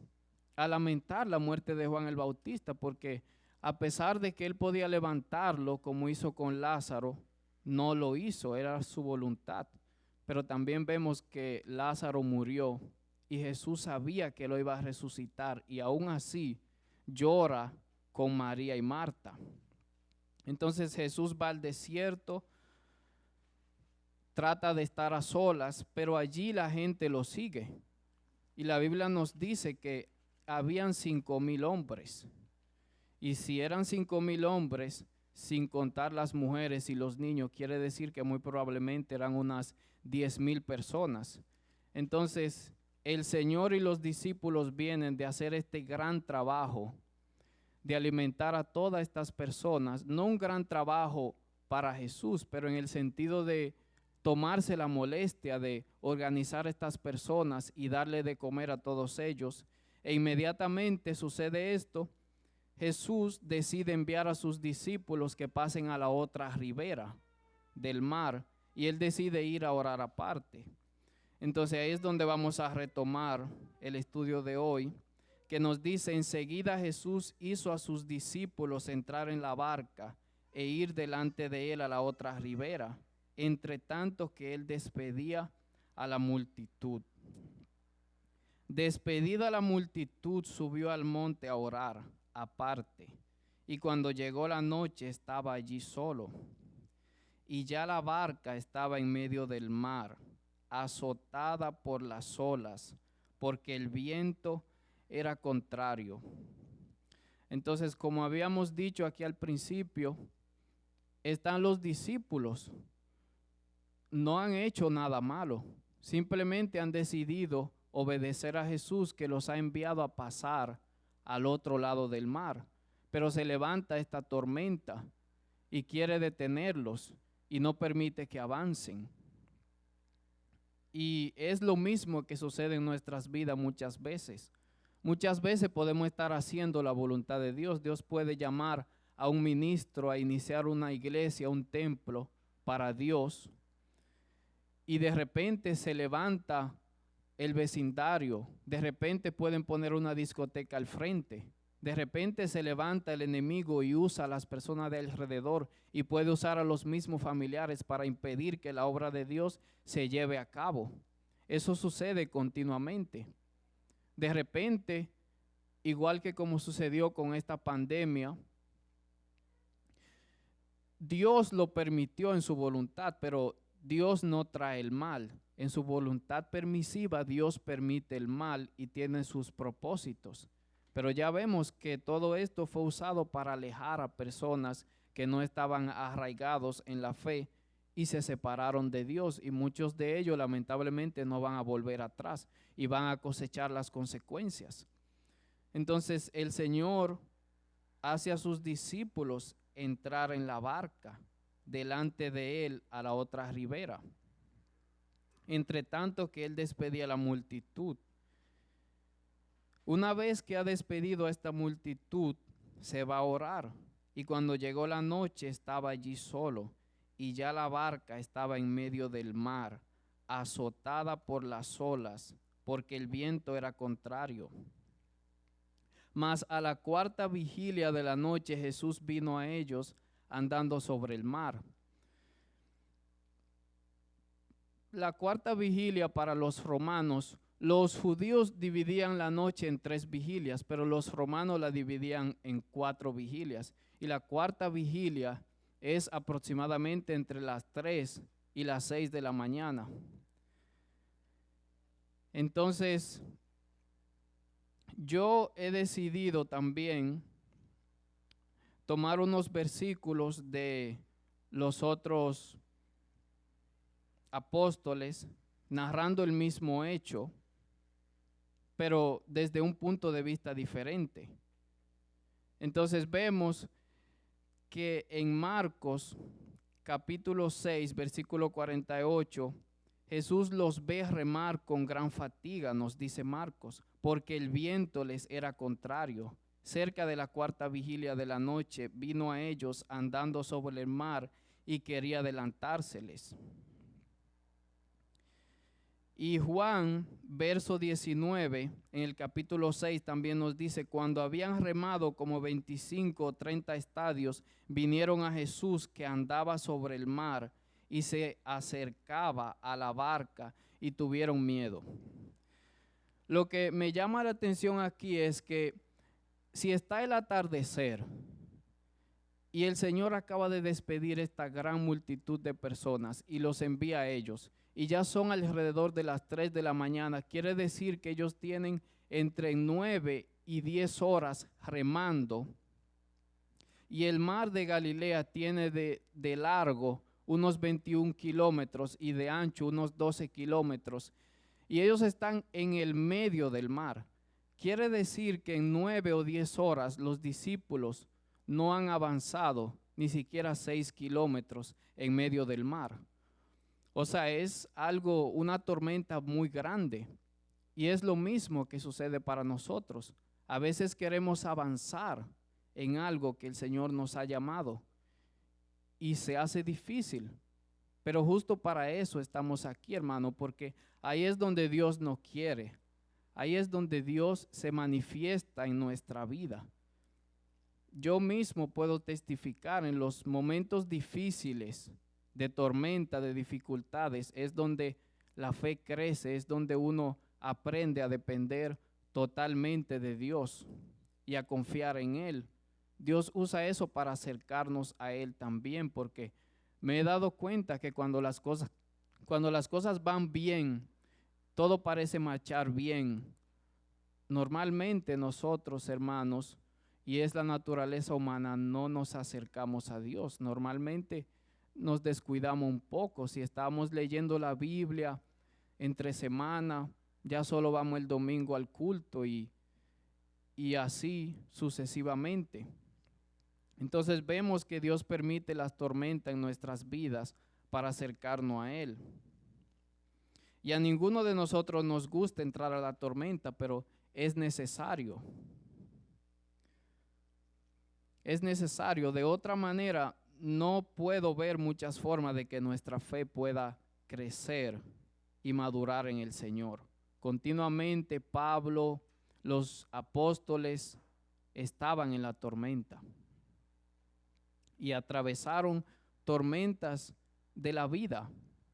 a lamentar la muerte de Juan el Bautista, porque a pesar de que él podía levantarlo como hizo con Lázaro, no lo hizo, era su voluntad. Pero también vemos que Lázaro murió y Jesús sabía que lo iba a resucitar y aún así llora con María y Marta. Entonces Jesús va al desierto, trata de estar a solas, pero allí la gente lo sigue. Y la Biblia nos dice que habían 5,000 hombres. Y si eran 5,000 hombres, sin contar las mujeres y los niños, quiere decir que muy probablemente eran unas 10,000 personas. Entonces, el Señor y los discípulos vienen de hacer este gran trabajo de alimentar a todas estas personas, no un gran trabajo para Jesús, pero en el sentido de tomarse la molestia de organizar a estas personas y darle de comer a todos ellos. E inmediatamente sucede esto, Jesús decide enviar a sus discípulos que pasen a la otra ribera del mar y él decide ir a orar aparte. Entonces ahí es donde vamos a retomar el estudio de hoy, que nos dice, enseguida Jesús hizo a sus discípulos entrar en la barca e ir delante de él a la otra ribera, entre tanto que él despedía a la multitud. Despedida la multitud, subió al monte a orar aparte, y cuando llegó la noche estaba allí solo. Y ya la barca estaba en medio del mar, azotada por las olas, porque el viento era contrario. Entonces, como habíamos dicho aquí al principio, están los discípulos. No han hecho nada malo, simplemente han decidido obedecer a Jesús, que los ha enviado a pasar al otro lado del mar. Pero se levanta esta tormenta y quiere detenerlos y no permite que avancen. Y es lo mismo que sucede en nuestras vidas muchas veces. Muchas veces podemos estar haciendo la voluntad de Dios. Dios puede llamar a un ministro a iniciar una iglesia, un templo para Dios. Y de repente se levanta el vecindario. De repente pueden poner una discoteca al frente. De repente se levanta el enemigo y usa a las personas de alrededor y puede usar a los mismos familiares para impedir que la obra de Dios se lleve a cabo. Eso sucede continuamente. De repente, igual que como sucedió con esta pandemia, Dios lo permitió en su voluntad, pero Dios no trae el mal. En su voluntad permisiva, Dios permite el mal y tiene sus propósitos. Pero ya vemos que todo esto fue usado para alejar a personas que no estaban arraigados en la fe y se separaron de Dios. Y muchos de ellos lamentablemente no van a volver atrás y van a cosechar las consecuencias. Entonces el Señor hace a sus discípulos entrar en la barca delante de Él a la otra ribera. Entre tanto que Él despedía a la multitud. Una vez que ha despedido a esta multitud, se va a orar. Y cuando llegó la noche estaba allí solo, y ya la barca estaba en medio del mar, azotada por las olas, porque el viento era contrario. Mas a la cuarta vigilia de la noche Jesús vino a ellos andando sobre el mar. La cuarta vigilia para los romanos, los judíos dividían la noche en 3 vigilias, pero los romanos la dividían en 4 vigilias. Y la cuarta vigilia es aproximadamente entre las 3 y las 6 de la mañana. Entonces, yo he decidido también tomar unos versículos de los otros apóstoles narrando el mismo hecho, pero desde un punto de vista diferente. Entonces vemos que en Marcos capítulo 6, versículo 48, Jesús los ve remar con gran fatiga, nos dice Marcos, porque el viento les era contrario. Cerca de la cuarta vigilia de la noche vino a ellos andando sobre el mar y quería adelantárseles. Y Juan, verso 19, en el capítulo 6 también nos dice, cuando habían remado como 25 o 30 estadios, vinieron a Jesús que andaba sobre el mar y se acercaba a la barca y tuvieron miedo. Lo que me llama la atención aquí es que si está el atardecer y el Señor acaba de despedir esta gran multitud de personas y los envía a ellos, y ya son alrededor de las 3 de la mañana, quiere decir que ellos tienen entre 9 y 10 horas remando, y el mar de Galilea tiene de largo unos 21 kilómetros y de ancho unos 12 kilómetros, y ellos están en el medio del mar. Quiere decir que en 9 o 10 horas los discípulos no han avanzado ni siquiera 6 kilómetros en medio del mar. O sea, es algo, una tormenta muy grande. Y es lo mismo que sucede para nosotros. A veces queremos avanzar en algo que el Señor nos ha llamado y se hace difícil. Pero justo para eso estamos aquí, hermano, porque ahí es donde Dios nos quiere. Ahí es donde Dios se manifiesta en nuestra vida. Yo mismo puedo testificar en los momentos difíciles, de tormenta, de dificultades, es donde la fe crece, es donde uno aprende a depender totalmente de Dios y a confiar en Él. Dios usa eso para acercarnos a Él también, porque me he dado cuenta que cuando las cosas van bien, todo parece marchar bien. Normalmente nosotros, hermanos, y es la naturaleza humana, no nos acercamos a Dios. Normalmente nos descuidamos un poco. Si estamos leyendo la Biblia entre semana, ya solo vamos el domingo al culto y así sucesivamente. Entonces vemos que Dios permite las tormentas en nuestras vidas para acercarnos a Él. Y a ninguno de nosotros nos gusta entrar a la tormenta, pero es necesario. Es necesario. De otra manera, no puedo ver muchas formas de que nuestra fe pueda crecer y madurar en el Señor. Continuamente Pablo, los apóstoles estaban en la tormenta y atravesaron tormentas de la vida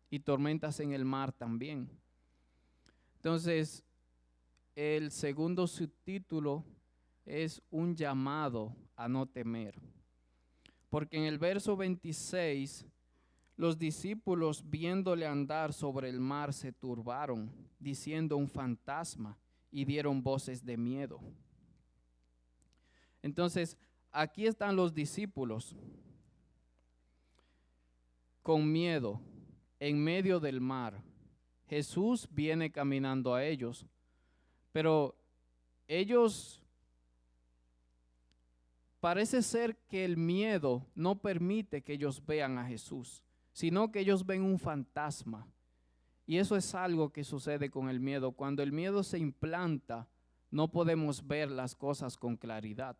y tormentas en el mar también. Entonces, el segundo subtítulo es un llamado a no temer. Porque en el verso 26, los discípulos viéndole andar sobre el mar se turbaron, diciendo un fantasma, y dieron voces de miedo. Entonces, aquí están los discípulos con miedo en medio del mar. Jesús viene caminando a ellos, pero ellos parece ser que el miedo no permite que ellos vean a Jesús, sino que ellos ven un fantasma. Y eso es algo que sucede con el miedo. Cuando el miedo se implanta, no podemos ver las cosas con claridad.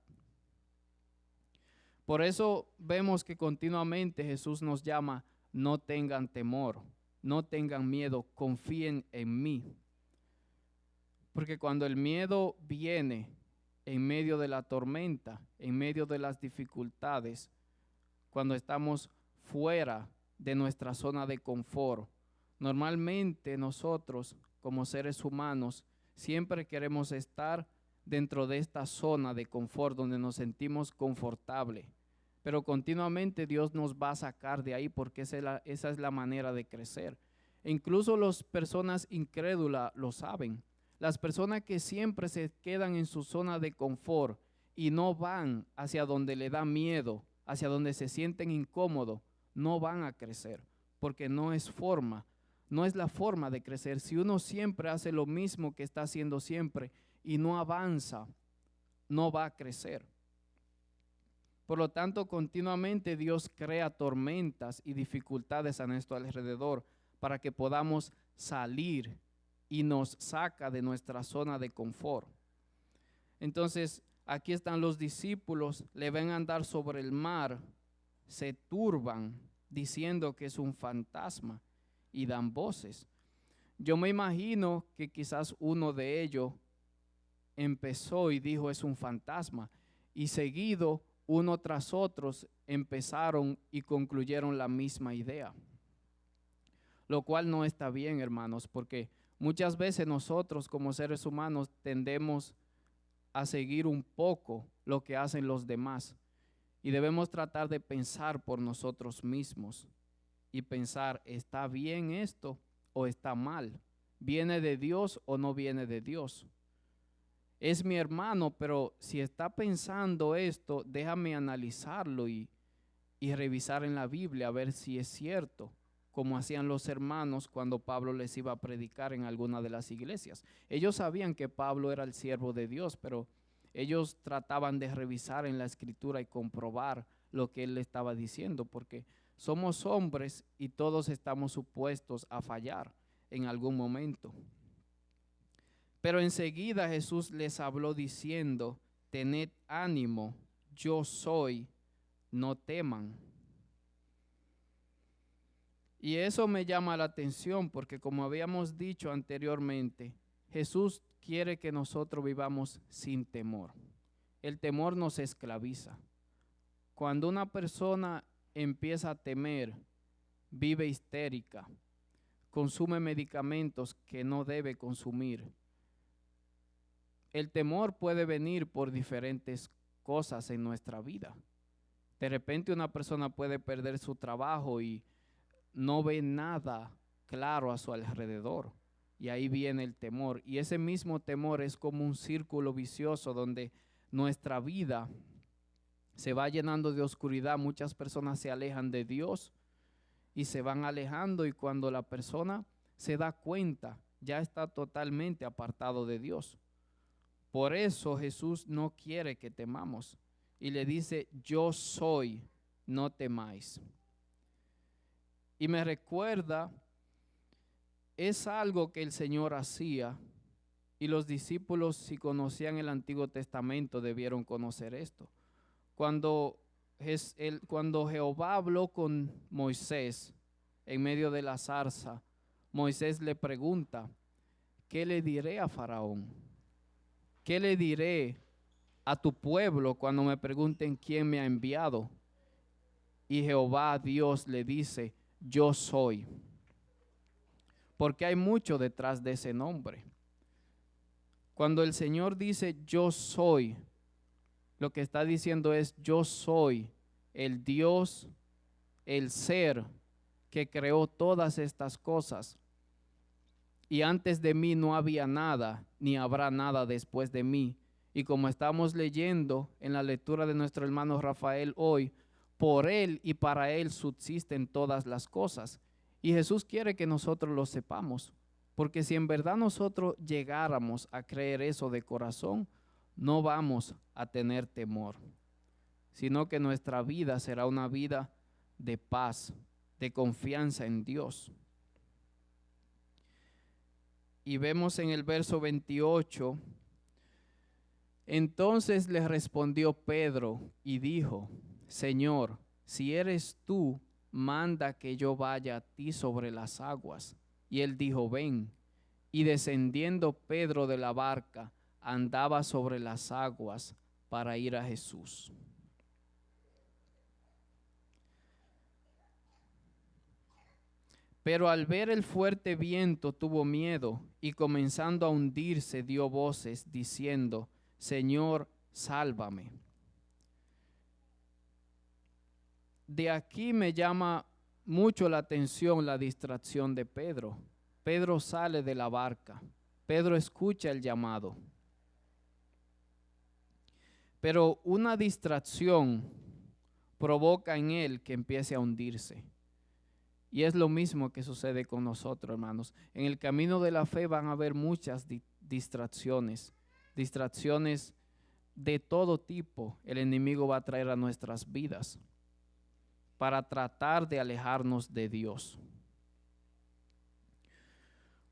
Por eso vemos que continuamente Jesús nos llama: no tengan temor, no tengan miedo, confíen en mí. Porque cuando el miedo viene en medio de la tormenta, en medio de las dificultades, cuando estamos fuera de nuestra zona de confort, normalmente nosotros como seres humanos siempre queremos estar dentro de esta zona de confort donde nos sentimos confortables. Pero continuamente Dios nos va a sacar de ahí porque esa es la manera de crecer. E incluso las personas incrédulas lo saben. Las personas que siempre se quedan en su zona de confort y no van hacia donde le da miedo, hacia donde se sienten incómodos, no van a crecer porque no es la forma de crecer. Si uno siempre hace lo mismo que está haciendo siempre y no avanza, no va a crecer. Por lo tanto, continuamente Dios crea tormentas y dificultades a nuestro alrededor para que podamos salir y nos saca de nuestra zona de confort. Entonces, aquí están los discípulos, le ven andar sobre el mar, se turban diciendo que es un fantasma y dan voces. Yo me imagino que quizás uno de ellos empezó y dijo es un fantasma, y seguido uno tras otros empezaron y concluyeron la misma idea. Lo cual no está bien, hermanos, porque muchas veces nosotros como seres humanos tendemos a seguir un poco lo que hacen los demás y debemos tratar de pensar por nosotros mismos y pensar, ¿está bien esto o está mal? ¿Viene de Dios o no viene de Dios? Es mi hermano, pero si está pensando esto, déjame analizarlo y revisar en la Biblia a ver si es cierto, como hacían los hermanos cuando Pablo les iba a predicar en alguna de las iglesias. Ellos sabían que Pablo era el siervo de Dios, pero ellos trataban de revisar en la escritura y comprobar lo que él le estaba diciendo, porque somos hombres y todos estamos supuestos a fallar en algún momento. Pero enseguida Jesús les habló diciendo, tened ánimo, yo soy, no teman. Y eso me llama la atención porque como habíamos dicho anteriormente, Jesús quiere que nosotros vivamos sin temor. El temor nos esclaviza. Cuando una persona empieza a temer, vive histérica, consume medicamentos que no debe consumir. El temor puede venir por diferentes cosas en nuestra vida. De repente una persona puede perder su trabajo y no ve nada claro a su alrededor. Y ahí viene el temor. Y ese mismo temor es como un círculo vicioso donde nuestra vida se va llenando de oscuridad. Muchas personas se alejan de Dios y se van alejando. Y cuando la persona se da cuenta, ya está totalmente apartado de Dios. Por eso Jesús no quiere que temamos. Y le dice, yo soy, no temáis. Y me recuerda es algo que el Señor hacía, y los discípulos, si conocían el Antiguo Testamento, debieron conocer esto. Cuando Jehová habló con Moisés en medio de la zarza, Moisés le pregunta: ¿qué le diré a Faraón? ¿Qué le diré a tu pueblo cuando me pregunten quién me ha enviado? Y Jehová Dios le dice: yo soy. Porque hay mucho detrás de ese nombre. Cuando el Señor dice yo soy, lo que está diciendo es: yo soy el Dios, el ser que creó todas estas cosas. Y antes de mí no había nada, ni habrá nada después de mí. Y como estamos leyendo en la lectura de nuestro hermano Rafael hoy, por Él y para Él subsisten todas las cosas. Y Jesús quiere que nosotros lo sepamos, porque si en verdad nosotros llegáramos a creer eso de corazón, no vamos a tener temor, sino que nuestra vida será una vida de paz, de confianza en Dios. Y vemos en el verso 28, entonces le respondió Pedro y dijo: Señor, si eres tú, manda que yo vaya a ti sobre las aguas. Y él dijo: ven. Y descendiendo Pedro de la barca, andaba sobre las aguas para ir a Jesús. Pero al ver el fuerte viento tuvo miedo, y comenzando a hundirse dio voces diciendo: Señor, sálvame. De aquí me llama mucho la atención la distracción de Pedro. Pedro sale de la barca. Pedro escucha el llamado. Pero una distracción provoca en él que empiece a hundirse. Y es lo mismo que sucede con nosotros, hermanos. En el camino de la fe van a haber muchas distracciones de todo tipo. El enemigo va a traer a nuestras vidas para tratar de alejarnos de Dios.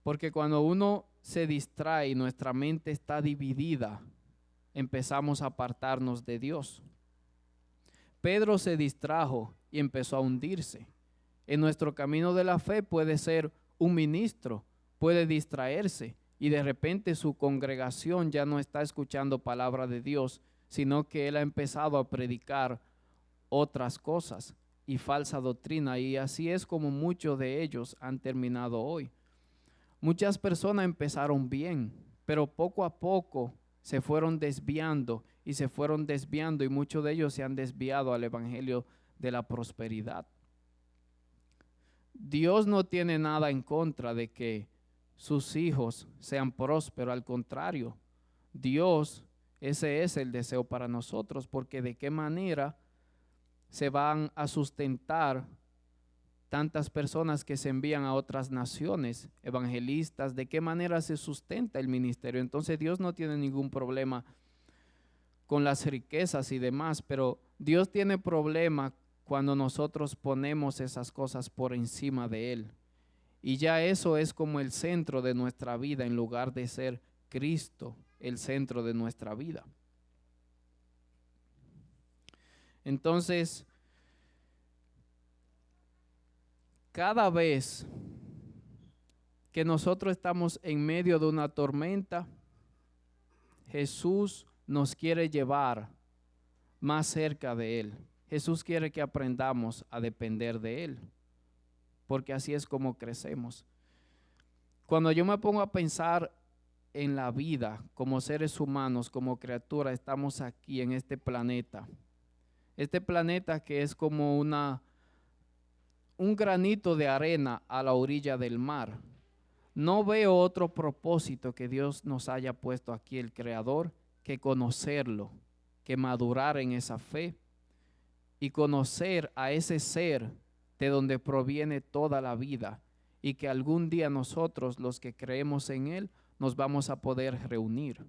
Porque cuando uno se distrae y nuestra mente está dividida, empezamos a apartarnos de Dios. Pedro se distrajo y empezó a hundirse. En nuestro camino de la fe puede ser un ministro, puede distraerse y de repente su congregación ya no está escuchando palabra de Dios, sino que él ha empezado a predicar otras cosas y falsa doctrina, y así es como muchos de ellos han terminado hoy. Muchas personas empezaron bien, pero poco a poco se fueron desviando y muchos de ellos se han desviado al evangelio de la prosperidad. Dios no tiene nada en contra de que sus hijos sean prósperos, al contrario, Dios, ese es el deseo para nosotros, porque de qué manera se van a sustentar tantas personas que se envían a otras naciones, evangelistas, de qué manera se sustenta el ministerio. Entonces Dios no tiene ningún problema con las riquezas y demás, pero Dios tiene problema cuando nosotros ponemos esas cosas por encima de Él. Y ya eso es como el centro de nuestra vida, en lugar de ser Cristo el centro de nuestra vida. Entonces, cada vez que nosotros estamos en medio de una tormenta, Jesús nos quiere llevar más cerca de Él. Jesús quiere que aprendamos a depender de Él, porque así es como crecemos. Cuando yo me pongo a pensar en la vida como seres humanos, como criaturas, estamos aquí en este planeta que es como un granito de arena a la orilla del mar. No veo otro propósito que Dios nos haya puesto aquí, el Creador, que conocerlo, que madurar en esa fe y conocer a ese ser de donde proviene toda la vida, y que algún día nosotros, los que creemos en Él, nos vamos a poder reunir.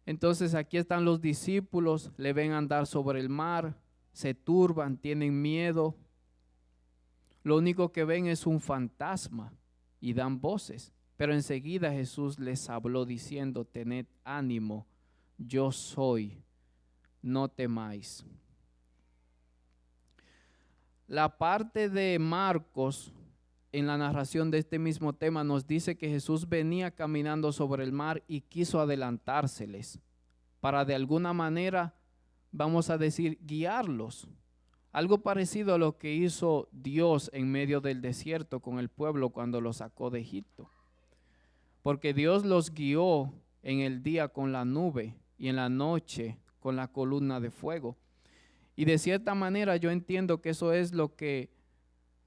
Entonces aquí están los discípulos, le ven andar sobre el mar, se turban, tienen miedo. lo único que ven es un fantasma y dan voces. Pero enseguida Jesús les habló diciendo, tened ánimo, yo soy, no temáis. La parte de Marcos en la narración de este mismo tema nos dice que Jesús venía caminando sobre el mar y quiso adelantárseles para de alguna manera, vamos a decir, guiarlos. Algo parecido a lo que hizo Dios en medio del desierto con el pueblo cuando lo sacó de Egipto. Porque Dios los guió en el día con la nube y en la noche con la columna de fuego. Y de cierta manera yo entiendo que eso es lo que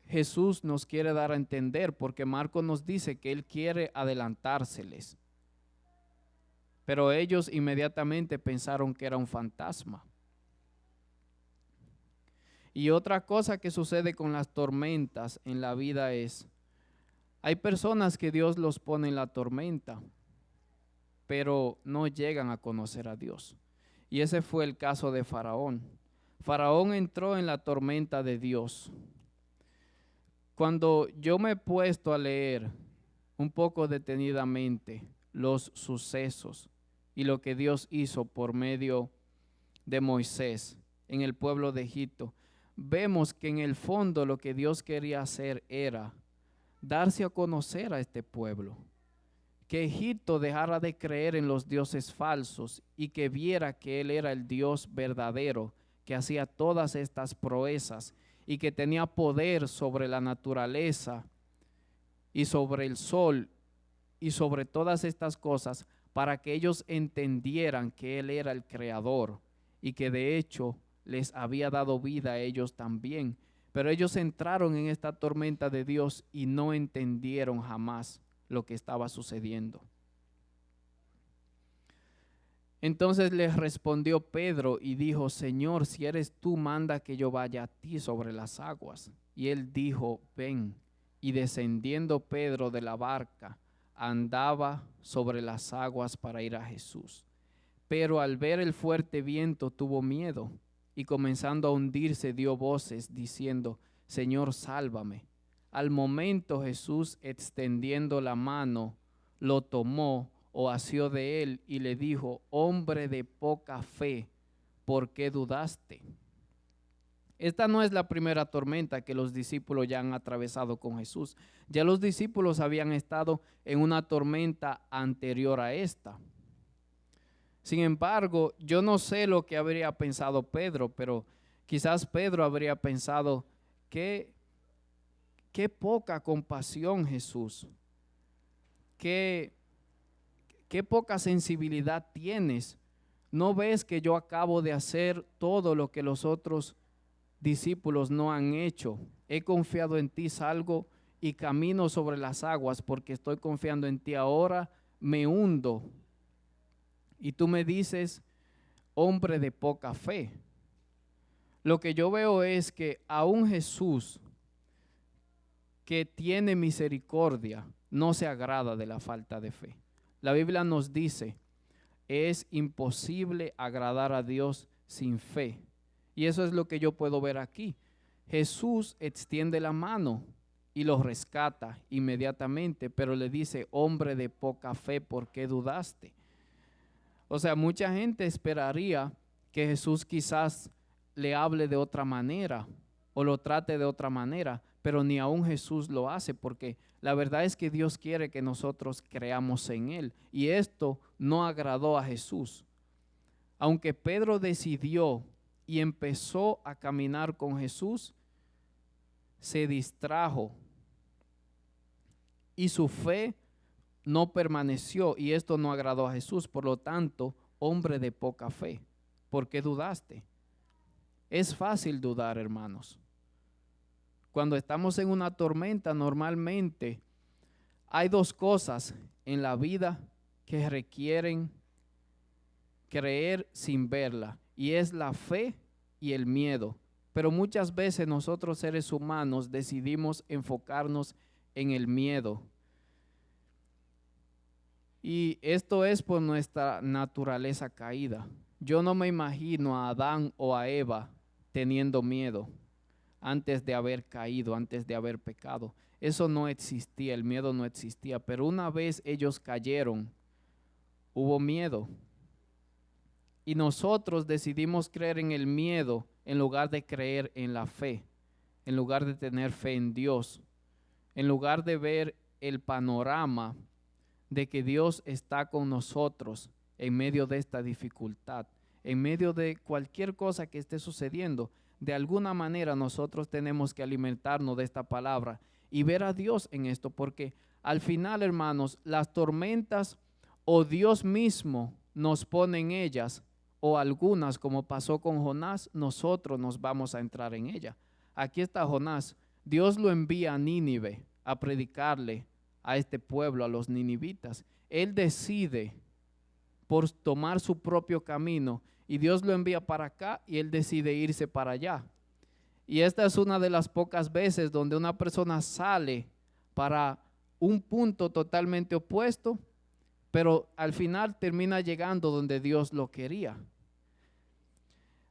Jesús nos quiere dar a entender, porque Marcos nos dice que Él quiere adelantárseles. Pero ellos inmediatamente pensaron que era un fantasma. Y otra cosa que sucede con las tormentas en la vida es, hay personas que Dios los pone en la tormenta, pero no llegan a conocer a Dios. Y ese fue el caso de Faraón. Faraón entró en la tormenta de Dios. Cuando yo me he puesto a leer un poco detenidamente los sucesos y lo que Dios hizo por medio de Moisés en el pueblo de Egipto, vemos que en el fondo lo que Dios quería hacer era darse a conocer a este pueblo, que Egipto dejara de creer en los dioses falsos y que viera que Él era el Dios verdadero, que hacía todas estas proezas y que tenía poder sobre la naturaleza y sobre el sol y sobre todas estas cosas, para que ellos entendieran que Él era el creador y que de hecho les había dado vida a ellos también. Pero ellos entraron en esta tormenta de Dios y no entendieron jamás lo que estaba sucediendo. Entonces les respondió Pedro y dijo, Señor, si eres tú, manda que yo vaya a ti sobre las aguas. Y él dijo, ven. Y descendiendo Pedro de la barca, andaba sobre las aguas para ir a Jesús. Pero al ver el fuerte viento tuvo miedo y comenzando a hundirse dio voces diciendo, Señor, sálvame. Al momento Jesús, extendiendo la mano, lo tomó o asió de él y le dijo, hombre de poca fe, ¿por qué dudaste? Esta no es la primera tormenta que los discípulos ya han atravesado con Jesús. Ya los discípulos habían estado en una tormenta anterior a esta. Sin embargo, yo no sé lo que habría pensado Pedro, pero quizás Pedro habría pensado, qué poca compasión, Jesús. Qué poca sensibilidad tienes. ¿No ves que yo acabo de hacer todo lo que los otros discípulos no han hecho? He confiado en ti, salgo y camino sobre las aguas porque estoy confiando en ti. Ahora me hundo. Y tú me dices, hombre de poca fe. Lo que yo veo es que aún Jesús, que tiene misericordia, no se agrada de la falta de fe. La Biblia nos dice, es imposible agradar a Dios sin fe. Y eso es lo que yo puedo ver aquí. Jesús extiende la mano y los rescata inmediatamente, pero le dice, hombre de poca fe, ¿por qué dudaste? O sea, mucha gente esperaría que Jesús quizás le hable de otra manera o lo trate de otra manera, pero ni aún Jesús lo hace, porque la verdad es que Dios quiere que nosotros creamos en Él. Y esto no agradó a Jesús. Aunque Pedro decidió y empezó a caminar con Jesús, se distrajo y su fe no permaneció y esto no agradó a Jesús. Por lo tanto, hombre de poca fe, ¿por qué dudaste? Es fácil dudar, hermanos. Cuando estamos en una tormenta, normalmente hay dos cosas en la vida que requieren creer sin verla, y es la fe y el miedo. Pero muchas veces nosotros seres humanos decidimos enfocarnos en el miedo. Y esto es por nuestra naturaleza caída. Yo no me imagino a Adán o a Eva teniendo miedo. antes de haber caído, antes de haber pecado. Eso no existía, el miedo no existía, pero una vez ellos cayeron, hubo miedo. Y nosotros decidimos creer en el miedo en lugar de creer en la fe, en lugar de tener fe en Dios, en lugar de ver el panorama de que Dios está con nosotros en medio de esta dificultad, en medio de cualquier cosa que esté sucediendo. De alguna manera nosotros tenemos que alimentarnos de esta palabra y ver a Dios en esto, porque al final, hermanos, las tormentas o Dios mismo nos pone en ellas, o algunas, como pasó con Jonás, nosotros nos vamos a entrar en ella. Aquí está Jonás. Dios lo envía a Nínive a predicarle a este pueblo, a los ninivitas. Él decide por tomar su propio camino y Dios lo envía para acá y él decide irse para allá. Y esta es una de las pocas veces donde una persona sale para un punto totalmente opuesto, pero al final termina llegando donde Dios lo quería.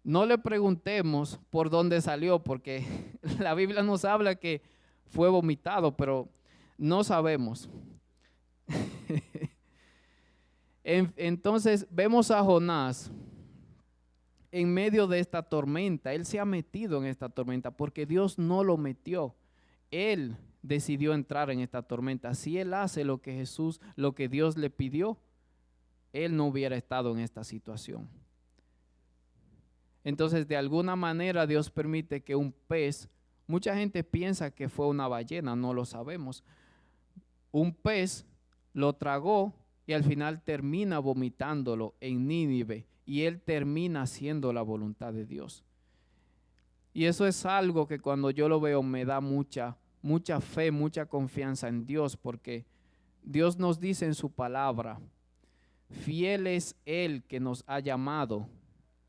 No le preguntemos por dónde salió, porque la Biblia nos habla que fue vomitado, pero no sabemos. Entonces vemos a Jonás en medio de esta tormenta. Él se ha metido en esta tormenta porque Dios no lo metió. Él decidió entrar en esta tormenta. Si él hace lo que Dios le pidió, él no hubiera estado en esta situación. Entonces, de alguna manera Dios permite que un pez, mucha gente piensa que fue una ballena, no lo sabemos. Un pez lo tragó y al final termina vomitándolo en Nínive y él termina haciendo la voluntad de Dios. Y eso es algo que cuando yo lo veo me da mucha fe, mucha confianza en Dios, porque Dios nos dice en su palabra, fiel es Él que nos ha llamado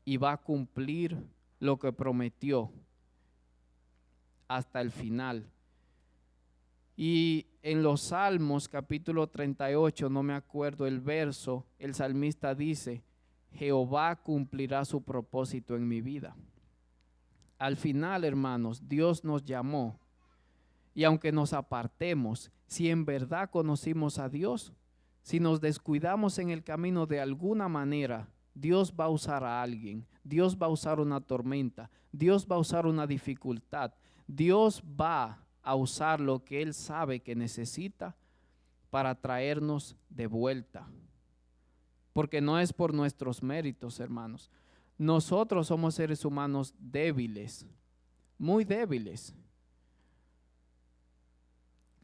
y va a cumplir lo que prometió hasta el final. Y en los Salmos capítulo 38, no me acuerdo el verso, el salmista dice, Jehová cumplirá su propósito en mi vida. Al final, hermanos, Dios nos llamó y aunque nos apartemos, si en verdad conocimos a Dios, si nos descuidamos en el camino de alguna manera, Dios va a usar a alguien, Dios va a usar una tormenta, Dios va a usar una dificultad, Dios va a usar lo que Él sabe que necesita para traernos de vuelta. Porque no es por nuestros méritos, hermanos. Nosotros somos seres humanos débiles, muy débiles.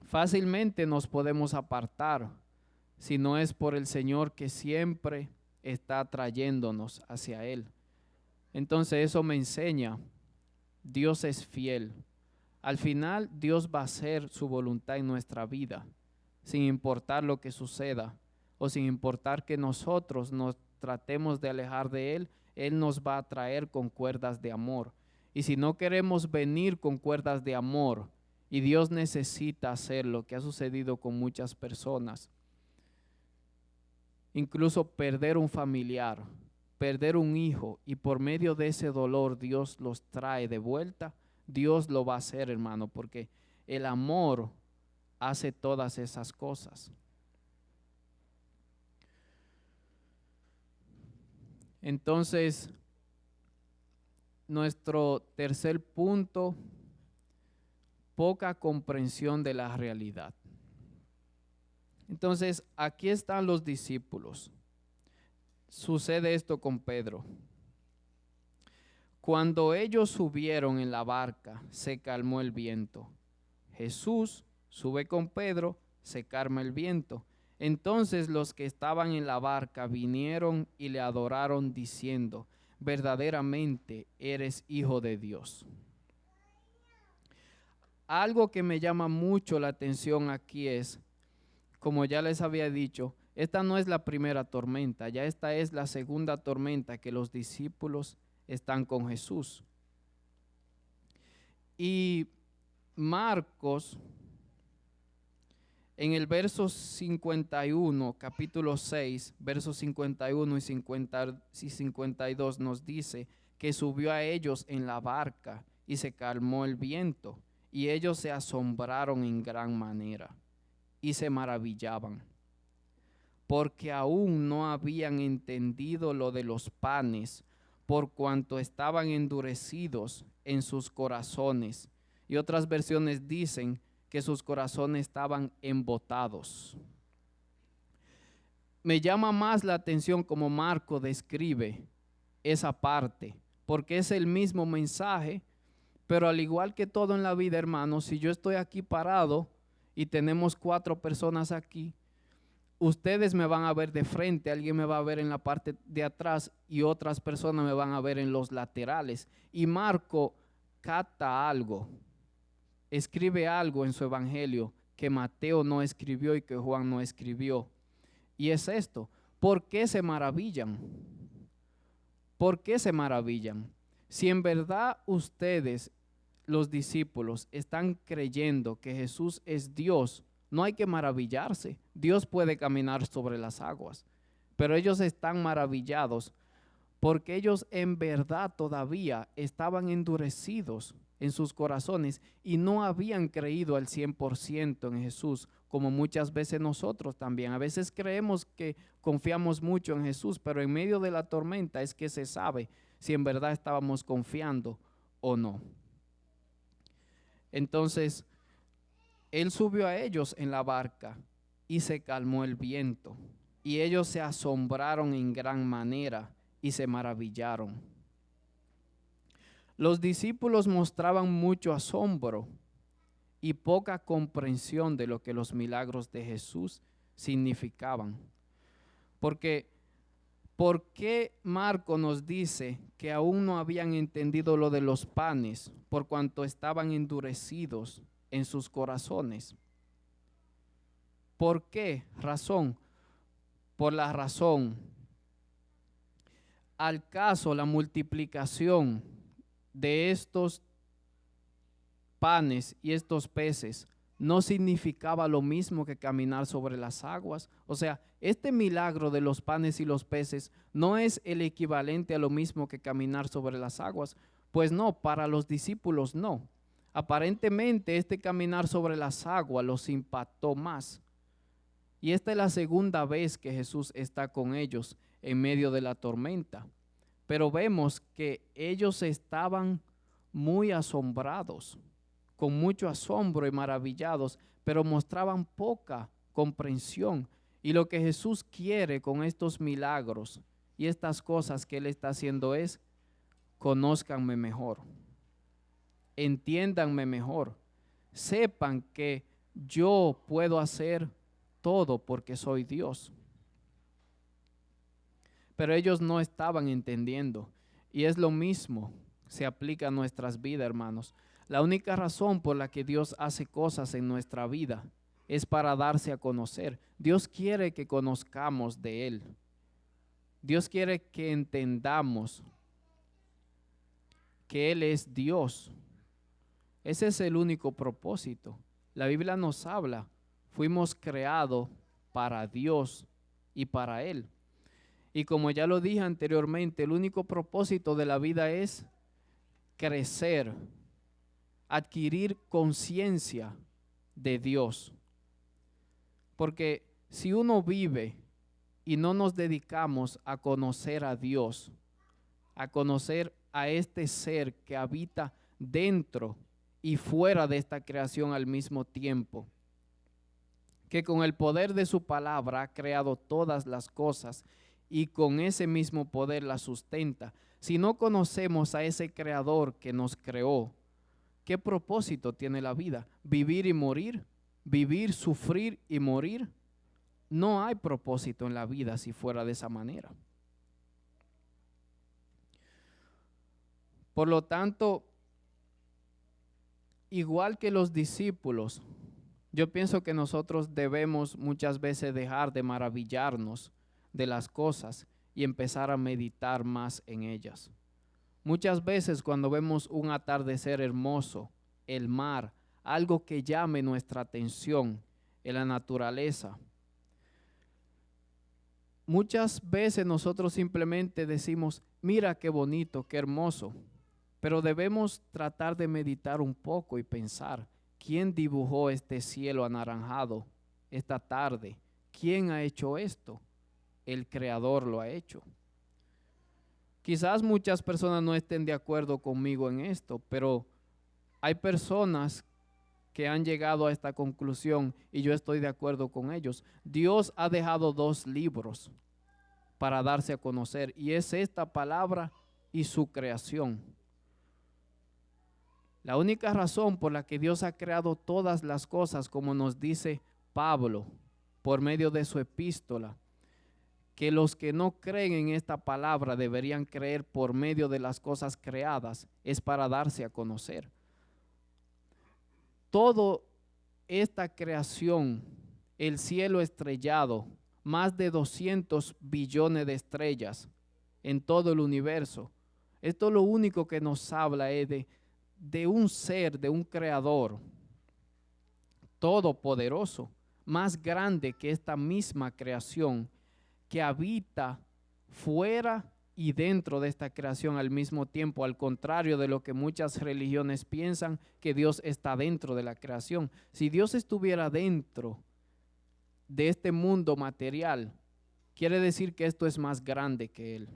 Fácilmente nos podemos apartar si no es por el Señor que siempre está trayéndonos hacia Él. Entonces eso me enseña, Dios es fiel. Al final Dios va a hacer su voluntad en nuestra vida, sin importar lo que suceda o sin importar que nosotros nos tratemos de alejar de Él, Él nos va a traer con cuerdas de amor. Y si no queremos venir con cuerdas de amor, y Dios necesita hacer lo que ha sucedido con muchas personas, incluso perder un familiar, perder un hijo, y por medio de ese dolor Dios los trae de vuelta, Dios lo va a hacer, hermano, porque el amor hace todas esas cosas. Entonces, nuestro tercer punto, poca comprensión de la realidad. Entonces, aquí están los discípulos. Sucede esto con Pedro. Cuando ellos subieron en la barca, se calmó el viento. Jesús sube con Pedro, se calma el viento. Entonces los que estaban en la barca vinieron y le adoraron diciendo, verdaderamente eres Hijo de Dios. Algo que me llama mucho la atención aquí es, como ya les había dicho, esta no es la primera tormenta, ya esta es la segunda tormenta que los discípulos están con Jesús. Y Marcos, en el verso 51, capítulo 6, versos 51 y 52 nos dice que subió a ellos en la barca y se calmó el viento, y ellos se asombraron en gran manera y se maravillaban, porque aún no habían entendido lo de los panes, por cuanto estaban endurecidos en sus corazones. Y otras versiones dicen que sus corazones estaban embotados. Me llama más la atención como Marco describe esa parte, porque es el mismo mensaje, pero al igual que todo en la vida, hermanos, si yo estoy aquí parado y tenemos 4 personas aquí, ustedes me van a ver de frente, alguien me va a ver en la parte de atrás y otras personas me van a ver en los laterales. Y Marco capta algo, escribe algo en su evangelio que Mateo no escribió y que Juan no escribió. Y es esto: ¿por qué se maravillan? ¿Por qué se maravillan? Si en verdad ustedes, los discípulos, están creyendo que Jesús es Dios, no hay que maravillarse. Dios puede caminar sobre las aguas, pero ellos están maravillados porque ellos en verdad todavía estaban endurecidos en sus corazones y no habían creído al 100% en Jesús, como muchas veces nosotros también. A veces creemos que confiamos mucho en Jesús, pero en medio de la tormenta es que se sabe si en verdad estábamos confiando o no. Entonces, Él subió a ellos en la barca y se calmó el viento, y ellos se asombraron en gran manera y se maravillaron. Los discípulos mostraban mucho asombro y poca comprensión de lo que los milagros de Jesús significaban. Porque, ¿por qué Marco nos dice que aún no habían entendido lo de los panes por cuanto estaban endurecidos en sus corazones? ¿Por qué razón? Por la razón, al caso, la multiplicación de estos panes y estos peces no significaba lo mismo que caminar sobre las aguas. O sea, este milagro de los panes y los peces no es el equivalente a lo mismo que caminar sobre las aguas. Pues no, para los discípulos no. Aparentemente este caminar sobre las aguas los impactó más. Y esta es la segunda vez que Jesús está con ellos en medio de la tormenta. Pero vemos que ellos estaban muy asombrados, con mucho asombro y maravillados, pero mostraban poca comprensión. Y lo que Jesús quiere con estos milagros y estas cosas que Él está haciendo es: conózcanme mejor, entiéndanme mejor, sepan que yo puedo hacer todo porque soy Dios. Pero ellos no estaban entendiendo, y es lo mismo, se aplica a nuestras vidas, hermanos. La única razón por la que Dios hace cosas en nuestra vida es para darse a conocer. Dios quiere que conozcamos de Él. Dios quiere que entendamos que Él es Dios. Ese es el único propósito. La Biblia nos habla, fuimos creados para Dios y para Él. Y como ya lo dije anteriormente, el único propósito de la vida es crecer, adquirir conciencia de Dios. Porque si uno vive y no nos dedicamos a conocer a Dios, a conocer a este ser que habita dentro y fuera de esta creación al mismo tiempo, que con el poder de su palabra ha creado todas las cosas y con ese mismo poder la sustenta. Si no conocemos a ese creador que nos creó, ¿qué propósito tiene la vida? ¿Vivir y morir? ¿Vivir, sufrir y morir? No hay propósito en la vida si fuera de esa manera. Por lo tanto, igual que los discípulos, yo pienso que nosotros debemos muchas veces dejar de maravillarnos de las cosas y empezar a meditar más en ellas. Muchas veces cuando vemos un atardecer hermoso, el mar, algo que llame nuestra atención en la naturaleza, muchas veces nosotros simplemente decimos: mira qué bonito, qué hermoso, Pero debemos tratar de meditar un poco y pensar, ¿quién dibujó este cielo anaranjado esta tarde? ¿Quién ha hecho esto? El Creador lo ha hecho. Quizás muchas personas no estén de acuerdo conmigo en esto, pero hay personas que han llegado a esta conclusión y yo estoy de acuerdo con ellos. Dios ha dejado 2 libros para darse a conocer y es esta palabra y su creación. La única razón por la que Dios ha creado todas las cosas, como nos dice Pablo por medio de su epístola, que los que no creen en esta palabra deberían creer por medio de las cosas creadas, es para darse a conocer. Toda esta creación, el cielo estrellado, más de 200 billones de estrellas en todo el universo. Esto lo único que nos habla es de un ser, de un creador todopoderoso, más grande que esta misma creación, que habita fuera y dentro de esta creación al mismo tiempo, al contrario de lo que muchas religiones piensan, que Dios está dentro de la creación. Si Dios estuviera dentro de este mundo material, quiere decir que esto es más grande que Él.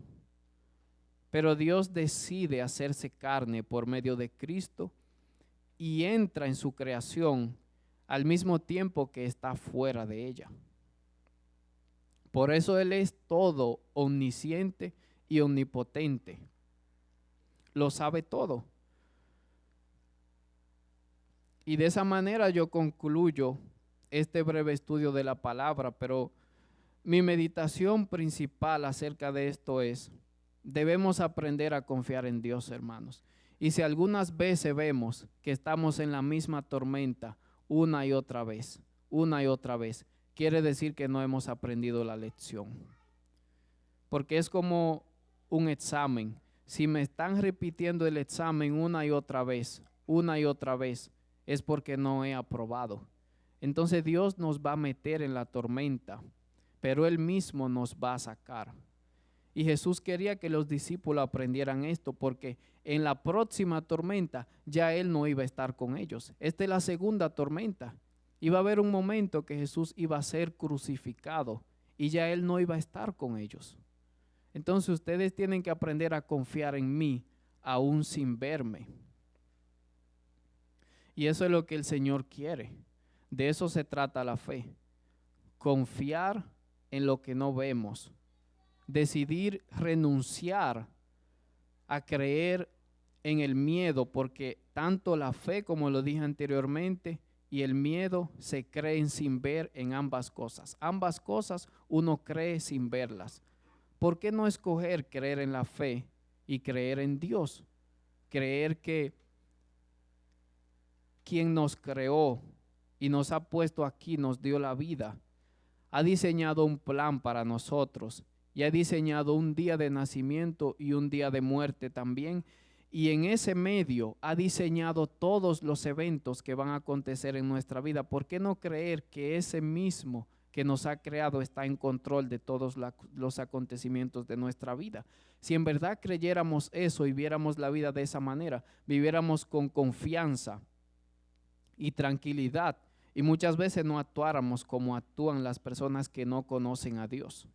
Pero Dios decide hacerse carne por medio de Cristo y entra en su creación al mismo tiempo que está fuera de ella. Por eso Él es todo omnisciente y omnipotente. Lo sabe todo. Y de esa manera yo concluyo este breve estudio de la palabra, pero mi meditación principal acerca de esto es: debemos aprender a confiar en Dios, hermanos. Y si algunas veces vemos que estamos en la misma tormenta una y otra vez, quiere decir que no hemos aprendido la lección. Porque es como un examen. Si me están repitiendo el examen una y otra vez, es porque no he aprobado. Entonces Dios nos va a meter en la tormenta, pero Él mismo nos va a sacar. Y Jesús quería que los discípulos aprendieran esto, porque en la próxima tormenta ya Él no iba a estar con ellos. Esta es la segunda tormenta. Iba a haber un momento que Jesús iba a ser crucificado y ya Él no iba a estar con ellos. Entonces ustedes tienen que aprender a confiar en mí, aún sin verme. Y eso es lo que el Señor quiere. De eso se trata la fe. Confiar en lo que no vemos. Decidir renunciar a creer en el miedo, porque tanto la fe, como lo dije anteriormente, y el miedo se creen sin ver en ambas cosas. Ambas cosas uno cree sin verlas. ¿Por qué no escoger creer en la fe y creer en Dios? Creer que quien nos creó y nos ha puesto aquí, nos dio la vida, ha diseñado un plan para nosotros y ha diseñado un día de nacimiento y un día de muerte también. Y en ese medio ha diseñado todos los eventos que van a acontecer en nuestra vida. ¿Por qué no creer que ese mismo que nos ha creado está en control de todos los acontecimientos de nuestra vida? Si en verdad creyéramos eso y viéramos la vida de esa manera, viviéramos con confianza y tranquilidad, y muchas veces no actuáramos como actúan las personas que no conocen a Dios.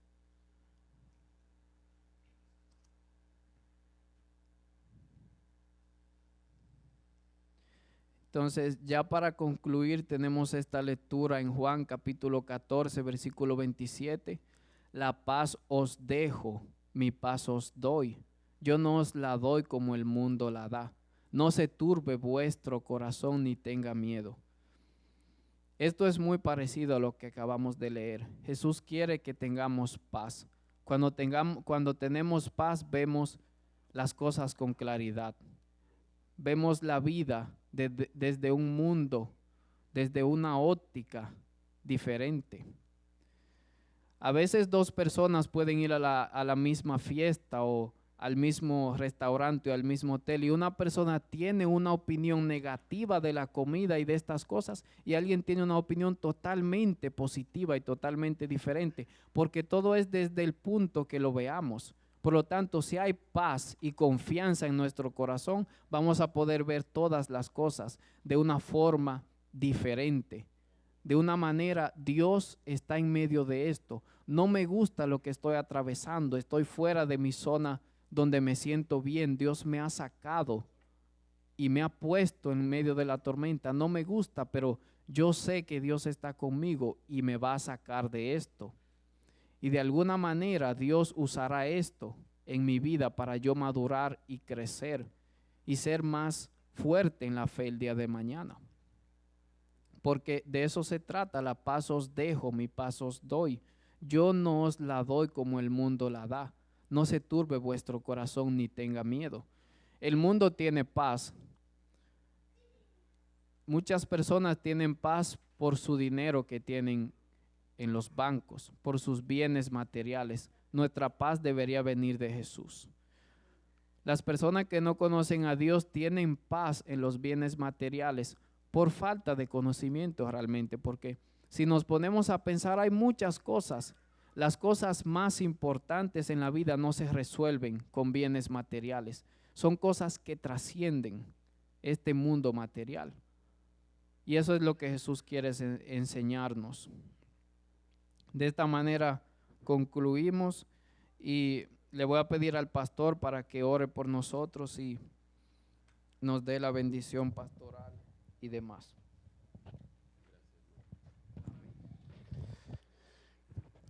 Entonces, ya para concluir, tenemos esta lectura en Juan capítulo 14, versículo 27. La paz os dejo, mi paz os doy. Yo no os la doy como el mundo la da. No se turbe vuestro corazón ni tenga miedo. Esto es muy parecido a lo que acabamos de leer. Jesús quiere que tengamos paz. Cuando tenemos paz, vemos las cosas con claridad. Vemos la vida desde un mundo, desde una óptica diferente. A veces 2 personas pueden ir a la misma fiesta o al mismo restaurante o al mismo hotel, y una persona tiene una opinión negativa de la comida y de estas cosas, y alguien tiene una opinión totalmente positiva y totalmente diferente, porque todo es desde el punto que lo veamos. Por lo tanto, si hay paz y confianza en nuestro corazón, vamos a poder ver todas las cosas de una forma diferente. De una manera, Dios está en medio de esto. No me gusta lo que estoy atravesando, estoy fuera de mi zona donde me siento bien. Dios me ha sacado y me ha puesto en medio de la tormenta. No me gusta, pero yo sé que Dios está conmigo y me va a sacar de esto. Y de alguna manera Dios usará esto en mi vida para yo madurar y crecer y ser más fuerte en la fe el día de mañana. Porque de eso se trata, la paz os dejo, mi paz os doy. Yo no os la doy como el mundo la da. No se turbe vuestro corazón ni tenga miedo. El mundo tiene paz. Muchas personas tienen paz por su dinero que tienen en los bancos, por sus bienes materiales. Nuestra paz debería venir de Jesús. Las personas que no conocen a Dios tienen paz en los bienes materiales por falta de conocimiento realmente, porque si nos ponemos a pensar hay muchas cosas. Las cosas más importantes en la vida no se resuelven con bienes materiales. Son cosas que trascienden este mundo material. Y eso es lo que Jesús quiere enseñarnos. De esta manera concluimos y le voy a pedir al pastor para que ore por nosotros y nos dé la bendición pastoral y demás.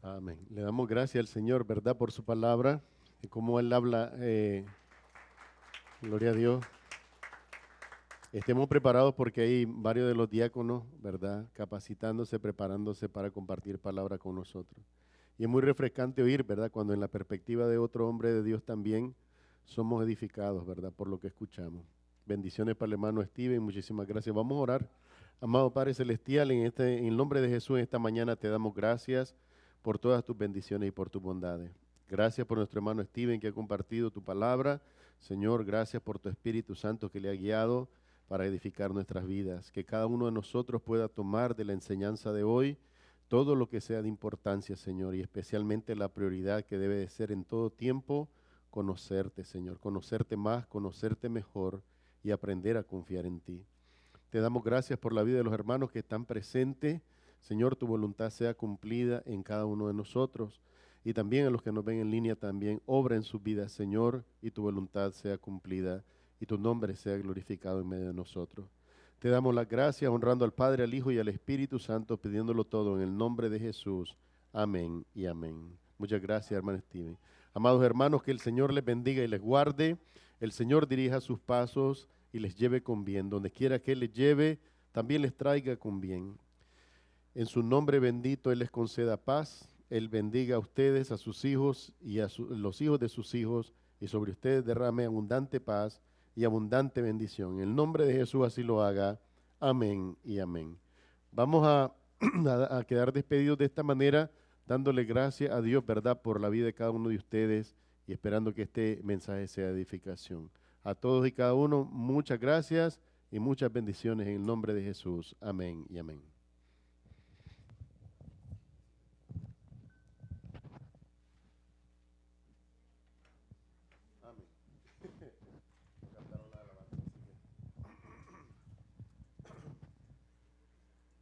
Amén. Le damos gracias al Señor, ¿verdad? Por su palabra y cómo Él habla. Gloria a Dios. Estemos preparados porque hay varios de los diáconos, ¿verdad? Capacitándose, preparándose para compartir palabra con nosotros. Y es muy refrescante oír, ¿verdad? Cuando en la perspectiva de otro hombre de Dios también somos edificados, ¿verdad? Por lo que escuchamos. Bendiciones para el hermano Steven, muchísimas gracias. Vamos a orar. Amado Padre Celestial, en el nombre de Jesús, en esta mañana te damos gracias por todas tus bendiciones y por tus bondades. Gracias por nuestro hermano Steven que ha compartido tu palabra. Señor, gracias por tu Espíritu Santo que le ha guiado para edificar nuestras vidas. Que cada uno de nosotros pueda tomar de la enseñanza de hoy todo lo que sea de importancia, Señor, y especialmente la prioridad que debe de ser en todo tiempo conocerte, Señor, conocerte más, conocerte mejor y aprender a confiar en ti. Te damos gracias por la vida de los hermanos que están presentes. Señor, tu voluntad sea cumplida en cada uno de nosotros y también a los que nos ven en línea también, obra en sus vidas, Señor, y tu voluntad sea cumplida y tu nombre sea glorificado en medio de nosotros. Te damos las gracias honrando al Padre, al Hijo y al Espíritu Santo, pidiéndolo todo en el nombre de Jesús. Amén y amén. Muchas gracias, hermano Steven. Amados hermanos, que el Señor les bendiga y les guarde. El Señor dirija sus pasos y les lleve con bien. Donde quiera que Él les lleve, también les traiga con bien. En su nombre bendito Él les conceda paz. Él bendiga a ustedes, a sus hijos y a los hijos de sus hijos, y sobre ustedes derrame abundante paz y abundante bendición. En el nombre de Jesús así lo haga. Amén y amén. Vamos a quedar despedidos de esta manera, dándole gracias a Dios, ¿verdad?, por la vida de cada uno de ustedes y esperando que este mensaje sea de edificación. A todos y cada uno, muchas gracias y muchas bendiciones en el nombre de Jesús. Amén y amén.